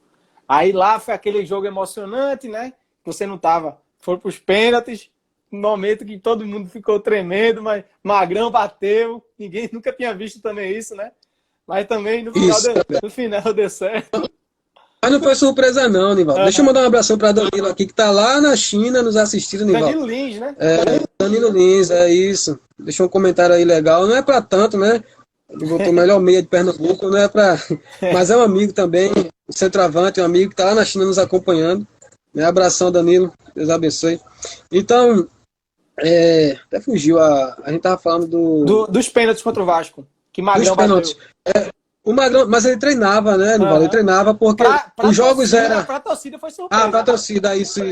Aí lá foi aquele jogo emocionante, né? Você não tava. Foram pros pênaltis. Um momento que todo mundo ficou tremendo, mas Magrão bateu. Ninguém nunca tinha visto também isso, né? Mas também no final deu certo. Mas não foi surpresa não, Nivaldo. Deixa eu mandar um abração para Danilo aqui, que tá lá na China nos assistindo, Nivaldo. Danilo Lins, né? Danilo Lins, é isso. Deixa um comentário aí legal. Não é para tanto, né? Ele botou o melhor meia de Pernambuco, não é para... Mas é um amigo também, um centroavante, um amigo que tá lá na China nos acompanhando. Abração, Danilo. Deus abençoe. Então, até fugiu. A gente tava falando dos pênaltis contra o Vasco. Que Magrão bateu. O Magrão, mas ele treinava, né, Nivaldo? Ele treinava porque os jogos eram... Pra torcida foi surpresa. Pra torcida, isso.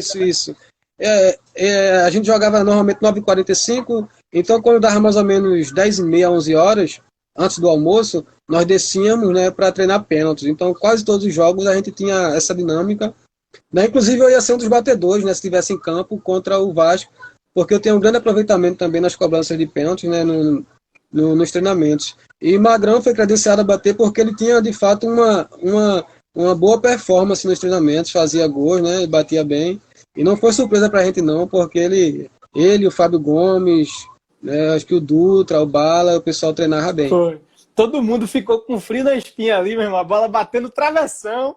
A gente jogava normalmente 9h45, então quando dava mais ou menos 10h30, 11 horas, antes do almoço, nós descíamos, né, para treinar pênaltis. Então quase todos os jogos a gente tinha essa dinâmica. Né? Inclusive eu ia ser um dos batedores, né, se estivesse em campo contra o Vasco, porque eu tenho um grande aproveitamento também nas cobranças de pênaltis, né, nos treinamentos. E Magrão foi credenciado a bater porque ele tinha, de fato, uma boa performance nos treinamentos, fazia gols, né, batia bem. E não foi surpresa pra gente não, porque ele o Fábio Gomes, né, acho que o Dutra, o Bala, o pessoal treinava bem. Foi. Todo mundo ficou com frio na espinha ali, meu irmão. A bola batendo travessão,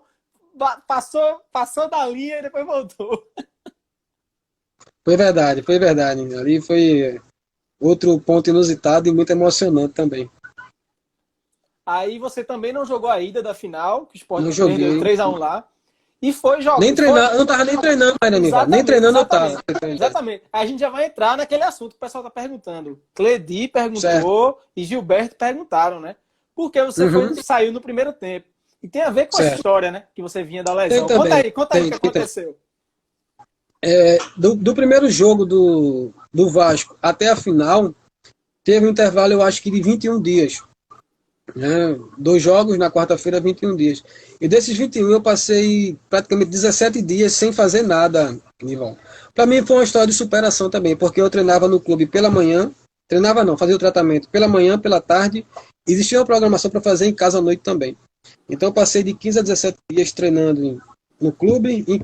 passou da linha e depois voltou. Foi verdade. Ali foi outro ponto inusitado e muito emocionante também. Aí você também não jogou a ida da final, que o Sport perdeu 3-1 lá. E foi jogar. Eu não tava nem treinando ainda, Nivaldo. Nem treinando eu tava. Exatamente. A gente já vai entrar naquele assunto que o pessoal tá perguntando. Cledi perguntou e Gilberto perguntaram, né? Por que você saiu no primeiro tempo? E tem a ver com essa história, né? Que você vinha da lesão. Conta aí o que aconteceu. Do primeiro jogo do Vasco até a final, teve um intervalo, eu acho que de 21 dias. Né? 2 jogos na quarta-feira, 21 dias. E desses 21 eu passei praticamente 17 dias sem fazer nada, Nivaldo. Para mim foi uma história de superação também, porque eu treinava no clube pela manhã, fazia o tratamento pela manhã, pela tarde, existia uma programação para fazer em casa à noite também. Então eu passei de 15 a 17 dias treinando no clube e em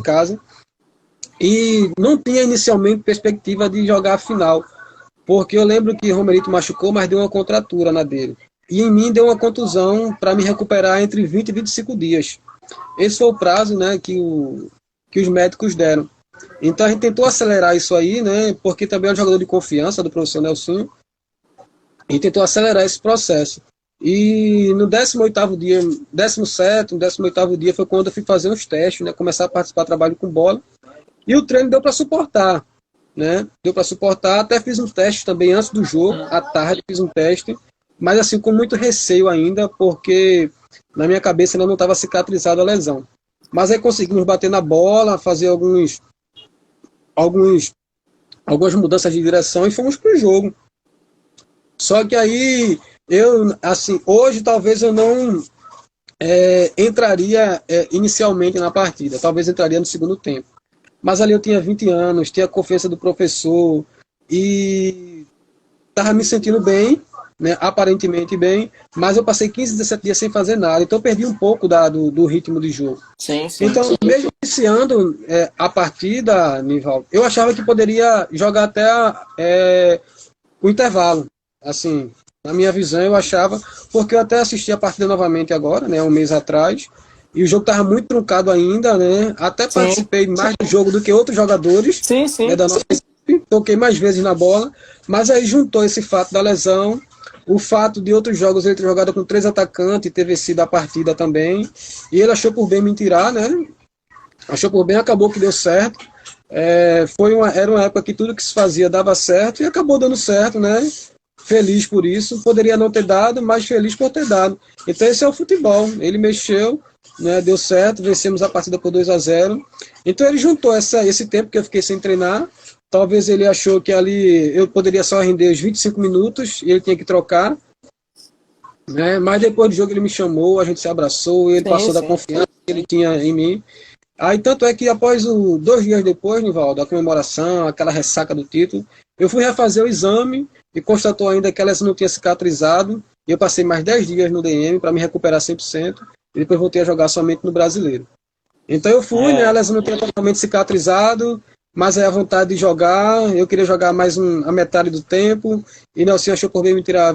casa, e não tinha inicialmente perspectiva de jogar a final, porque eu lembro que Romerito machucou, mas deu uma contratura na dele. E em mim deu uma contusão para me recuperar entre 20 e 25 dias. Esse foi o prazo, né, que os médicos deram. Então a gente tentou acelerar isso aí, né, porque também é um jogador de confiança do professor Nelsinho, e tentou acelerar esse processo. E no 18º dia, 17º, 18º dia foi quando eu fui fazer uns testes, né, começar a participar do trabalho com bola. E o treino deu para suportar. Né? Deu para suportar, até fiz um teste também antes do jogo, à tarde fiz um teste, mas assim, com muito receio ainda, porque na minha cabeça ainda não estava cicatrizada a lesão. Mas aí conseguimos bater na bola, fazer algumas mudanças de direção e fomos pro jogo. Só que aí, hoje talvez eu entraria inicialmente na partida, talvez entraria no segundo tempo. Mas ali eu tinha 20 anos, tinha a confiança do professor e estava me sentindo bem, né, aparentemente bem, mas eu passei 15, 17 dias sem fazer nada, então eu perdi um pouco do ritmo de jogo. Sim, sim. Então, mesmo iniciando a partida, Nivaldo, eu achava que poderia jogar até o intervalo. Assim, na minha visão, eu achava, porque eu até assisti a partida novamente agora, né, um mês atrás, e o jogo estava muito truncado ainda, né? Até Sim. participei mais do jogo do que outros jogadores, Sim, sim. né, da nossa equipe, toquei mais vezes na bola, mas aí juntou esse fato da lesão, o fato de outros jogos ele ter jogado com 3 atacantes e ter vencido a partida também, e ele achou por bem me tirar, né? Achou por bem, acabou que deu certo. Era uma época que tudo que se fazia dava certo e acabou dando certo, né? Feliz por isso. Poderia não ter dado, mas feliz por ter dado. Então esse é o futebol. Ele mexeu, né? Deu certo, vencemos a partida por 2-0. Então ele juntou esse tempo que eu fiquei sem treinar. Talvez ele achou que ali eu poderia só render os 25 minutos e ele tinha que trocar. Né? Mas depois do jogo ele me chamou, a gente se abraçou, ele passou da confiança que ele tinha em mim. Aí tanto é que após 2 dias depois, Nivaldo, da comemoração, aquela ressaca do título, eu fui refazer o exame e constatou ainda que a lesão não tinha cicatrizado. E eu passei mais 10 dias no DM para me recuperar 100% e depois voltei a jogar somente no Brasileiro. Então eu fui, né, a lesão não tinha totalmente cicatrizado, mas aí a vontade de jogar, eu queria jogar mais a metade do tempo, e Nelson achou por bem me tirar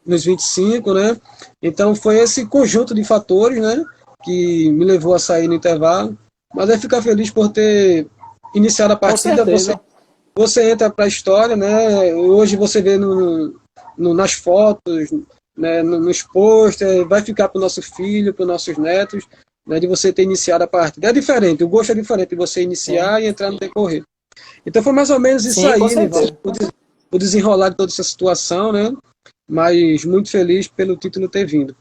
nos 25, né? Então foi esse conjunto de fatores, né, que me levou a sair no intervalo. Mas aí ficar feliz por ter iniciado a partida. Você entra para a história, né? Hoje você vê nas fotos, né, nos posters, vai ficar para o nosso filho, para os nossos netos, né, de você ter iniciado a partida. É diferente, o gosto é diferente de você iniciar e entrar no decorrer. Então foi mais ou menos isso aí, né, o desenrolar de toda essa situação, né? Mas muito feliz pelo título ter vindo.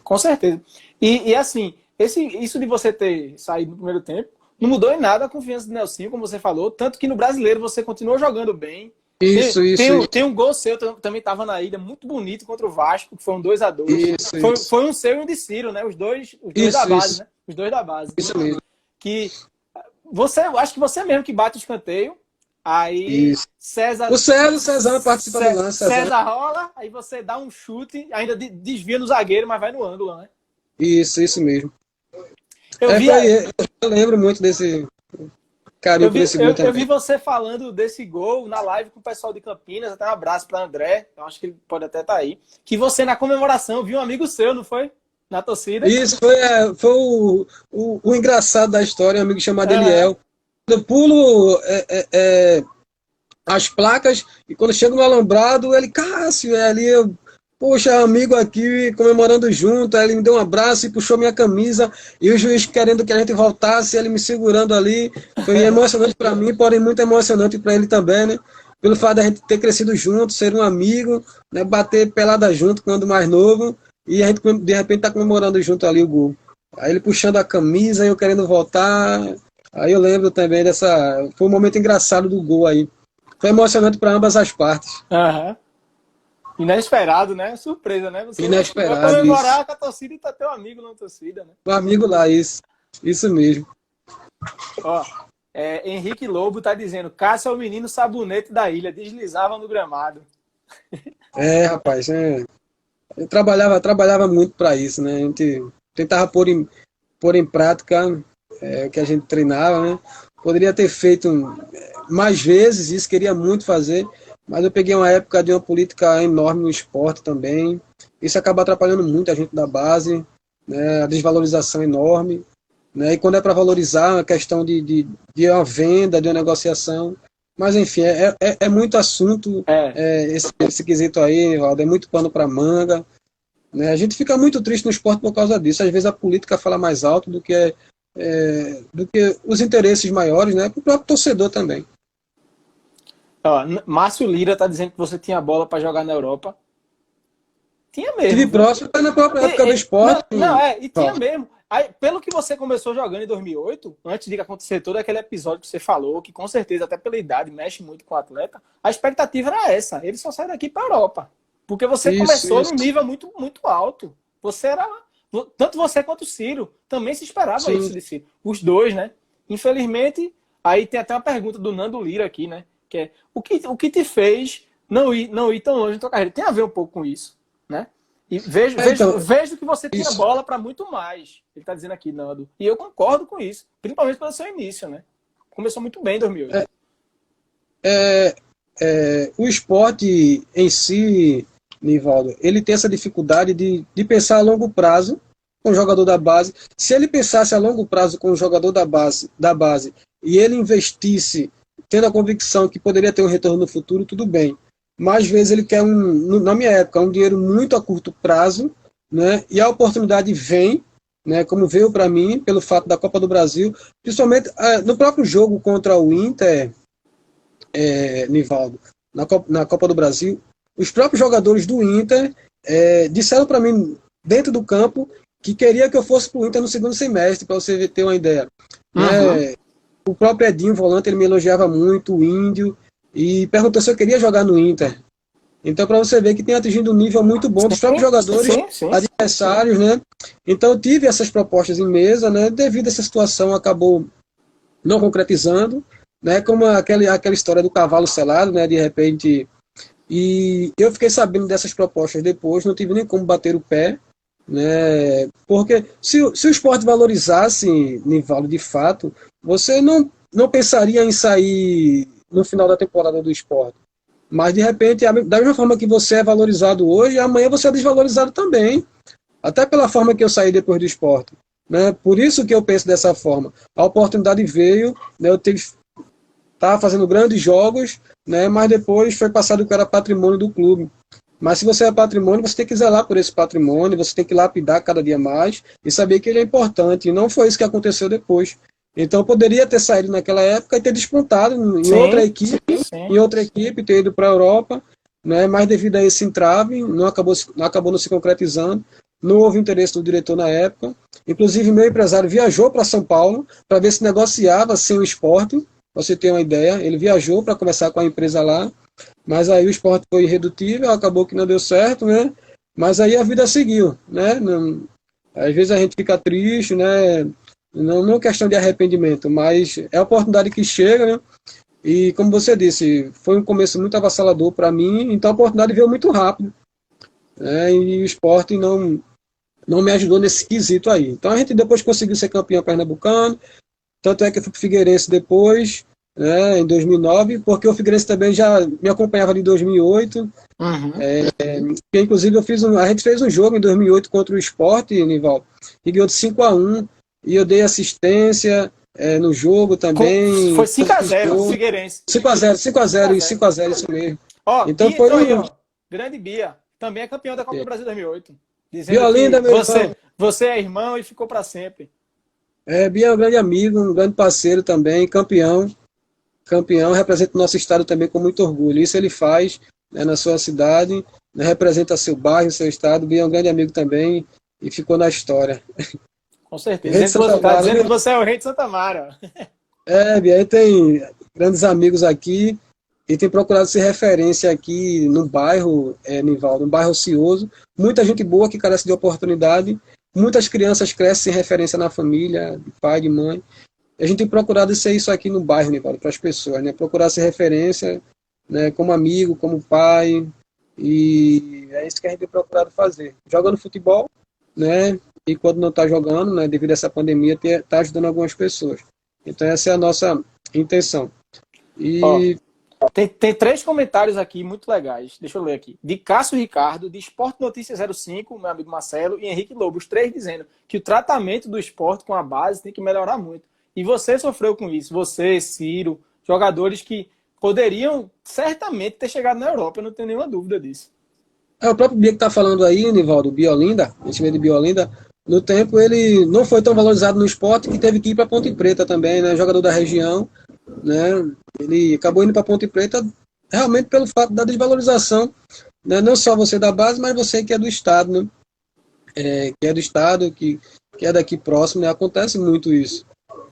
Com certeza. E assim, isso de você ter saído no primeiro tempo não mudou em nada a confiança do Nelson, como você falou, tanto que no Brasileiro você continuou jogando bem. Isso. Tem um gol seu, também estava na ilha, muito bonito contra o Vasco, que foi um 2-2. Foi um seu e um de Ciro, né? Os dois da base, né? Os dois da base. Isso mesmo. Que acho que você mesmo que bate o escanteio. Aí o César participa do lance. César rola, aí você dá um chute, ainda desvia no zagueiro, mas vai no ângulo, né? Isso mesmo. Eu lembro muito desse carinho por esse gol também. Eu vi você falando desse gol na live com o pessoal de Campinas, até um abraço para André, eu acho que ele pode até estar aí, que você na comemoração viu um amigo seu, não foi? Na torcida. Isso, foi o engraçado da história, um amigo chamado Eliel. Eu pulo as placas e quando chego no alambrado, ele, Cássio, ali eu, poxa, amigo aqui comemorando junto, aí ele me deu um abraço e puxou minha camisa e o juiz querendo que a gente voltasse, ele me segurando ali, foi emocionante para mim, porém muito emocionante para ele também, né? Pelo fato da gente ter crescido junto, ser um amigo, né? Bater pelada junto quando mais novo e a gente de repente tá comemorando junto ali o gol. Aí ele puxando a camisa e eu querendo voltar. Aí eu lembro também foi um momento engraçado do gol aí. Foi emocionante para ambas as partes. Inesperado, né? Surpresa, né? Você inesperado. Vai comemorar isso. Com a torcida e tá teu amigo na torcida, né? O amigo lá, isso mesmo. Ó, Henrique Lobo tá dizendo: Cássio é o menino sabonete da ilha, deslizava no gramado. Rapaz, eu trabalhava muito para isso, né? A gente tentava pôr em prática o que a gente treinava, né? Poderia ter feito mais vezes, isso queria muito fazer, mas eu peguei uma época de uma política enorme no esporte também. Isso acaba atrapalhando muito a gente da base, né? A desvalorização enorme, né? E quando é para valorizar, a questão de uma venda, de uma negociação. Mas, enfim, é muito assunto esse quesito aí, Valdo, é muito pano para manga. Né? A gente fica muito triste no esporte por causa disso. Às vezes a política fala mais alto do que os interesses maiores, né? Para o próprio torcedor também. Ó, Márcio Lira tá dizendo que você tinha bola para jogar na Europa. Tinha mesmo. Tive próximo, tá na própria época do esporte. E tinha mesmo. Aí, pelo que você começou jogando em 2008, antes de acontecer todo aquele episódio que você falou, que com certeza, até pela idade, mexe muito com o atleta, a expectativa era essa. Ele só sai daqui para a Europa. Porque você começou num nível muito, muito alto. Você Tanto você quanto o Ciro. Também se esperava Sim. isso de Ciro. Os dois, né? Infelizmente, aí tem até uma pergunta do Nando Lira aqui, né? Que é, o que te fez não ir tão longe na tua carreira? Tem a ver um pouco com isso, né? E vejo que você tinha isso. bola para muito mais. Ele está dizendo aqui, Nando. E eu concordo com isso. Principalmente pelo seu início, né? Começou muito bem em 2008. O esporte em si, Nivaldo, ele tem essa dificuldade de pensar a longo prazo com o jogador da base. Se ele pensasse a longo prazo com o jogador da base e ele investisse tendo a convicção que poderia ter um retorno no futuro, tudo bem. Mas às vezes ele quer, na minha época, um dinheiro muito a curto prazo, né? E a oportunidade vem, né, como veio para mim, pelo fato da Copa do Brasil, principalmente no próprio jogo contra o Inter, Nivaldo, na Copa do Brasil, os próprios jogadores do Inter disseram para mim, dentro do campo, que queria que eu fosse para o Inter no segundo semestre, para você ter uma ideia. Uhum. Né? O próprio Edinho, volante, ele me elogiava muito, o Índio, e perguntou se eu queria jogar no Inter. Então, para você ver que tem atingido um nível muito bom dos próprios jogadores adversários, né? Então, eu tive essas propostas em mesa, né? Devido a essa situação, acabou não concretizando, né? Como aquela história do cavalo selado, né? De repente. E eu fiquei sabendo dessas propostas depois, não tive nem como bater o pé, né? Porque se o esporte valorizasse, Nivaldo, de fato, você não pensaria em sair no final da temporada do esporte. Mas, de repente, da mesma forma que você é valorizado hoje, amanhã você é desvalorizado também. Até pela forma que eu saí depois do esporte. Né? Por isso que eu penso dessa forma. A oportunidade veio, né? Eu estava fazendo grandes jogos, né? Mas depois foi passado que era patrimônio do clube. Mas se você é patrimônio, você tem que zelar por esse patrimônio, você tem que lapidar cada dia mais e saber que ele é importante. E não foi isso que aconteceu depois. Então, eu poderia ter saído naquela época e ter despontado em outra equipe, ter ido para a Europa, né? Mas devido a esse entrave, não acabou não se concretizando. Não houve interesse do diretor na época. Inclusive, meu empresário viajou para São Paulo para ver se negociava sem o esporte. Você tem uma ideia, ele viajou para conversar com a empresa lá, mas aí o esporte foi irredutível, acabou que não deu certo, né? Mas aí a vida seguiu, né? Às vezes a gente fica triste, né? Não é questão de arrependimento, mas é a oportunidade que chega, né? E como você disse, foi um começo muito avassalador para mim, então a oportunidade veio muito rápido, né? E o esporte não me ajudou nesse quesito aí. Então a gente depois conseguiu ser campeão pernambucano, tanto é que eu fui para o Figueirense depois, né, em 2009, porque o Figueirense também já me acompanhava em 2008. Que, inclusive a gente fez um jogo em 2008 contra o Sport, Nivaldo, e ganhou de 5-1, e eu dei assistência no jogo também. Foi 5-0 o Figueirense. 5-0, isso mesmo. Ó, então Bia foi aí, ó, grande Bia, também é campeão da Copa do Brasil 2008. Dizendo Biolinda, que meu irmão. Você é irmão e ficou para sempre. Bia é um grande amigo, um grande parceiro também, campeão, representa o nosso estado também com muito orgulho. Isso ele faz, né, na sua cidade, né, representa seu bairro, seu estado. Bia é um grande amigo também e ficou na história. Com certeza. Dizendo que você é o rei de Santa Mara. Bia, aí tem grandes amigos aqui e tem procurado ser referência aqui no bairro, Nivaldo, um bairro ocioso. Muita gente boa que carece de oportunidade. Muitas crianças crescem sem referência na família, de pai, de mãe. A gente tem procurado ser isso aqui no bairro, Nivaldo, para as pessoas, né? Procurar ser referência, né, como amigo, como pai. E é isso que a gente tem procurado fazer. Jogando futebol, né? E quando não está jogando, né, devido a essa pandemia, está ajudando algumas pessoas. Então essa é a nossa intenção. E... Tem 3 comentários aqui muito legais. Deixa eu ler aqui. De Cássio Ricardo, de Esporte Notícias 05, meu amigo Marcelo, e Henrique Lobo, os 3 dizendo que o tratamento do esporte com a base tem que melhorar muito. E você sofreu com isso. Você, Ciro, jogadores que poderiam certamente ter chegado na Europa, eu não tenho nenhuma dúvida disso. O próprio Bia que está falando aí, Nivaldo, Biolinda, a gente vê de Biolinda, no tempo ele não foi tão valorizado no esporte que teve que ir para Ponte Preta também, né? Jogador da região, né? Ele acabou indo para Ponte Preta realmente pelo fato da desvalorização, né? Não só você da base, mas você que é do estado, né? Que é do estado, que é daqui próximo, né? Acontece muito isso.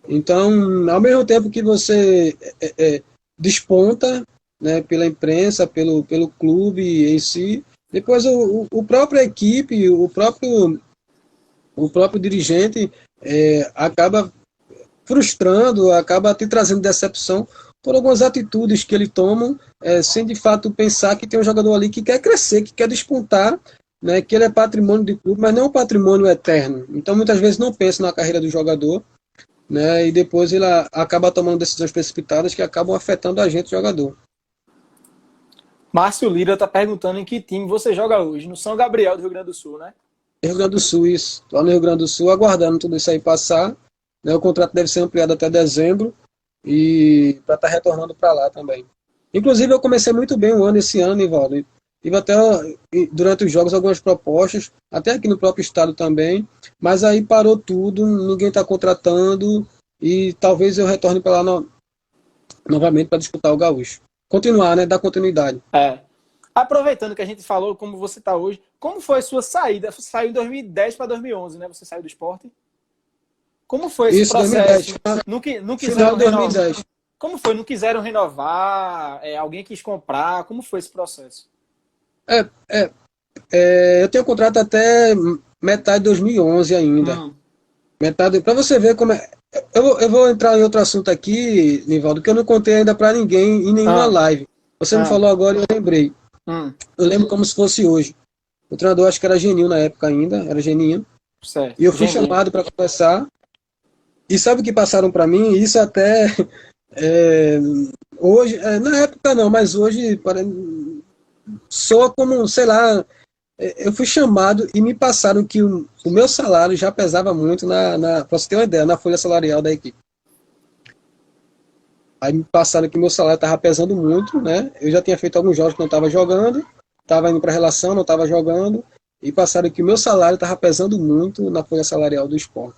Então, ao mesmo tempo que você desponta, né, pela imprensa, pelo clube em si, depois o próprio equipe, o próprio o próprio dirigente acaba frustrando, acaba te trazendo decepção por algumas atitudes que ele toma, sem de fato pensar que tem um jogador ali que quer crescer, que quer despontar, né, que ele é patrimônio do clube, mas não é um patrimônio eterno. Então muitas vezes não pensa na carreira do jogador, né, e depois ele acaba tomando decisões precipitadas que acabam afetando a gente, jogador. Márcio Lira está perguntando em que time você joga hoje, no São Gabriel do Rio Grande do Sul, né? Rio Grande do Sul, isso. Lá no Rio Grande do Sul, aguardando tudo isso aí passar, né, o contrato deve ser ampliado até dezembro, e para estar retornando para lá também. Inclusive, eu comecei muito bem o ano esse ano, Nivaldo. Tive até, durante os jogos, algumas propostas, até aqui no próprio estado também, mas aí parou tudo, ninguém está contratando, e talvez eu retorne para lá novamente para disputar o Gaúcho. Continuar, né? Dar continuidade. Aproveitando que a gente falou como você está hoje, como foi a sua saída? Você saiu em 2010 para 2011, né? Você saiu do esporte? Como foi esse processo? 2010. Não Final quiseram de 2010. renovar? Como foi? Não quiseram renovar? Alguém quis comprar? Como foi esse processo? Eu tenho contrato até metade de 2011 ainda. Metade, para você ver como é. Eu vou entrar em outro assunto aqui, Nivaldo, que eu não contei ainda para ninguém em nenhuma live. Você me falou agora e eu lembrei. Eu lembro como se fosse hoje. O treinador, acho que era Geninho na época ainda, era Geninho. Certo. E eu fui chamado para conversar. E sabe o que passaram para mim? Isso até hoje, na época não, mas hoje soa como, sei lá, eu fui chamado e me passaram que o meu salário já pesava muito para você ter uma ideia, na folha salarial da equipe. Aí me passaram que meu salário estava pesando muito, né? Eu já tinha feito alguns jogos que não estava jogando, estava indo para relação, não estava jogando, e passaram que o meu salário estava pesando muito na folha salarial do esporte.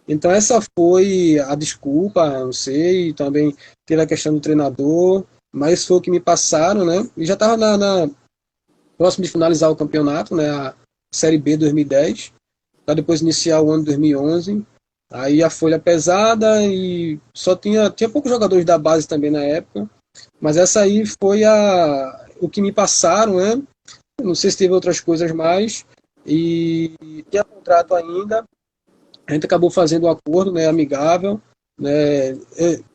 Então essa foi a desculpa, não sei, também teve a questão do treinador, mas foi o que me passaram, né? E já estava próximo de finalizar o campeonato, né? A Série B 2010, para depois iniciar o ano 2011. Aí a folha pesada e só tinha poucos jogadores da base também na época, mas essa aí foi o que me passaram, né? Não sei se teve outras coisas mais, e tinha contrato ainda. A gente acabou fazendo um acordo, né, amigável, né,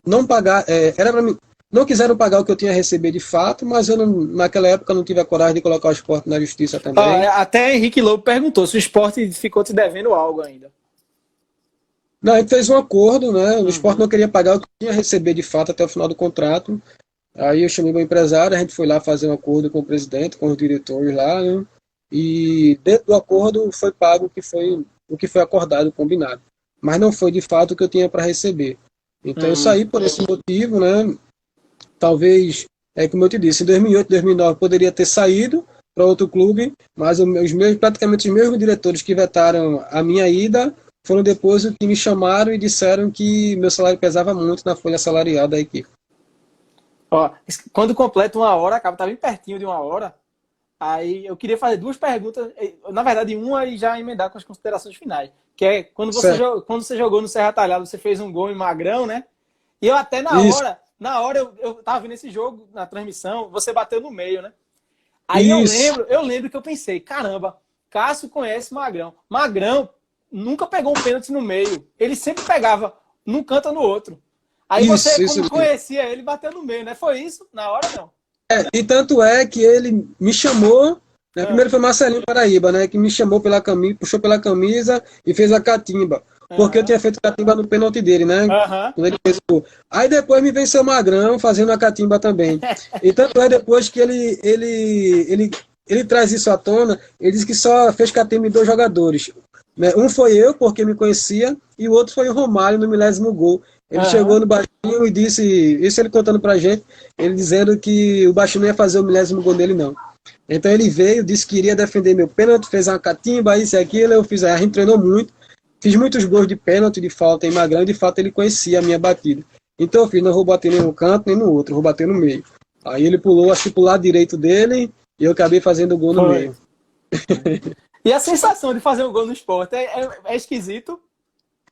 não pagar, era para mim, não quiseram pagar o que eu tinha a receber de fato, mas eu naquela época não tive a coragem de colocar o esporte na justiça também. Até Henrique Lobo perguntou se o esporte ficou te devendo algo ainda. Não, a gente fez um acordo, né, o esporte não queria pagar o que tinha a receber de fato até o final do contrato. Aí eu chamei meu empresário, a gente foi lá fazer um acordo com o presidente, com os diretores lá, né, e dentro do acordo foi pago o que foi acordado, combinado. Mas não foi de fato o que eu tinha para receber. Então eu saí por esse motivo, né? Talvez, como eu te disse, em 2008, 2009 poderia ter saído para outro clube, mas praticamente os mesmos diretores que vetaram a minha ida foram depois os que me chamaram e disseram que meu salário pesava muito na folha salarial da equipe. Quando completa uma hora, acaba, tá bem pertinho de uma hora. Aí eu queria fazer duas perguntas, na verdade uma e já emendar com as considerações finais. Que é, quando você jogou no Serra Talhada, você fez um gol em Magrão, né? E eu até na hora eu tava vendo esse jogo na transmissão, você bateu no meio, né? Aí eu lembro que eu pensei, caramba, Cássio conhece Magrão. Magrão nunca pegou um pênalti no meio. Ele sempre pegava num canto ou no outro. Aí como conhecia ele, bateu no meio, né? Foi isso? Na hora, não? E tanto é que ele me chamou, né? Primeiro foi Marcelinho Paraíba, né? Que me chamou pela camisa, puxou pela camisa e fez a catimba. Porque eu tinha feito catimba no pênalti dele, né? Quando ele fez o gol. Aí depois me venceu o Magrão fazendo a catimba também. E tanto é depois que ele traz isso à tona, ele disse que só fez catimba em 2 jogadores. Um foi eu, porque me conhecia, e o outro foi o Romário no 10º gol. Ele chegou no Baixinho e disse, isso ele contando pra gente, ele dizendo que o Baixinho não ia fazer o 10º gol dele, não. Então ele veio, disse que iria defender meu pênalti, fez uma catimba, isso e aquilo, a gente treinou muito, fiz muitos gols de pênalti, de falta em Magrão, e de fato ele conhecia a minha batida. Então eu fiz, não vou bater nem no canto, nem no outro, vou bater no meio. Aí ele pulou, acho que pro lado direito dele, e eu acabei fazendo o gol no meio. E a sensação de fazer um gol no esporte é esquisito?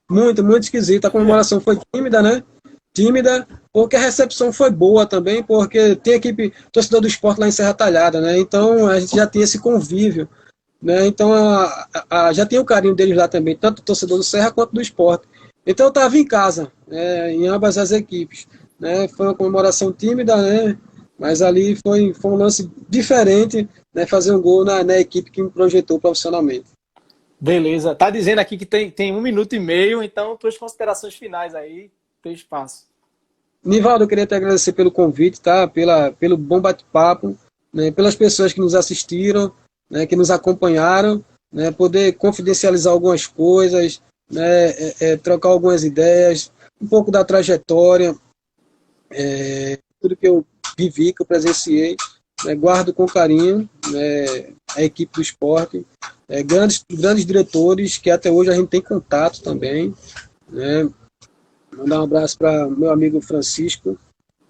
Muito, muito esquisito. A comemoração foi tímida, né? Tímida, porque a recepção foi boa também, porque tem equipe, torcedor do esporte lá em Serra Talhada, né? Então a gente já tinha esse convívio, né? Então já tem o carinho deles lá também, tanto do torcedor do Serra quanto do Sport. Então eu estava em casa, em ambas as equipes, né? Foi uma comemoração tímida, né? Mas ali foi um lance diferente, né? Fazer um gol na equipe que me projetou profissionalmente. Beleza. Tá dizendo aqui que tem 1 minuto e meio, então tuas considerações finais aí, tem espaço. Nivaldo, eu queria te agradecer pelo convite, tá? Pelo bom bate-papo, né? Pelas pessoas que nos assistiram, né? Que nos acompanharam, né? Poder confidencializar algumas coisas, né? Trocar algumas ideias, um pouco da trajetória, tudo que eu vivi, que eu presenciei, né? Guardo com carinho, né? A equipe do esporte, grandes diretores que até hoje a gente tem contato também, né? Mandar um abraço para meu amigo Francisco,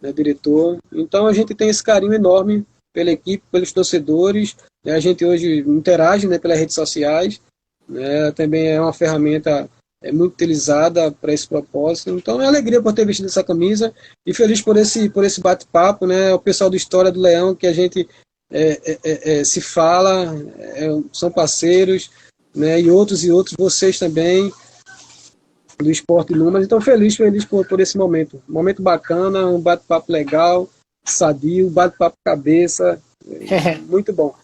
né, diretor. Então a gente tem esse carinho enorme pela equipe, pelos torcedores, né? A gente hoje interage, né, pelas redes sociais, né? Também é uma ferramenta muito utilizada para esse propósito. Então é alegria por ter vestido essa camisa e feliz por esse bate-papo, né? O pessoal do História do Leão, que a gente se fala, são parceiros, né? E outros, vocês também, do Esporte Lumas. Então, feliz por esse momento. Um momento bacana, um bate-papo legal, sadio, bate-papo cabeça, muito bom.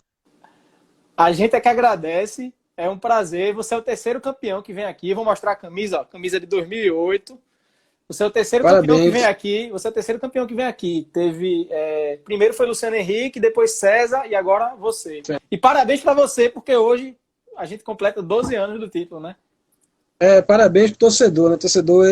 A gente é que agradece, é um prazer. Você é o terceiro campeão que vem aqui. Vou mostrar a camisa, ó, camisa de 2008. Você é o terceiro campeão que vem aqui. Você é o terceiro campeão que vem aqui. Teve, primeiro foi Luciano Henrique, depois César e agora você. Sim. E parabéns para você, porque hoje a gente completa 12 anos do título, né? Parabéns pro torcedor, né? O torcedor,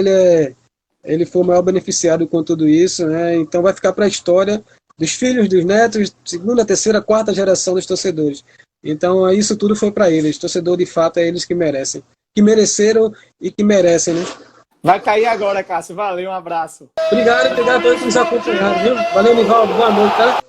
ele foi o maior beneficiado com tudo isso, né? Então vai ficar para a história dos filhos, dos netos, segunda, terceira, quarta geração dos torcedores. Então isso tudo foi para eles. Torcedor, de fato, é eles que merecem. Que mereceram e que merecem, né? Vai cair agora, Cássio. Valeu, um abraço. Obrigado a todos que nos acompanharam, viu? Valeu, Nivaldo. Boa noite, tá?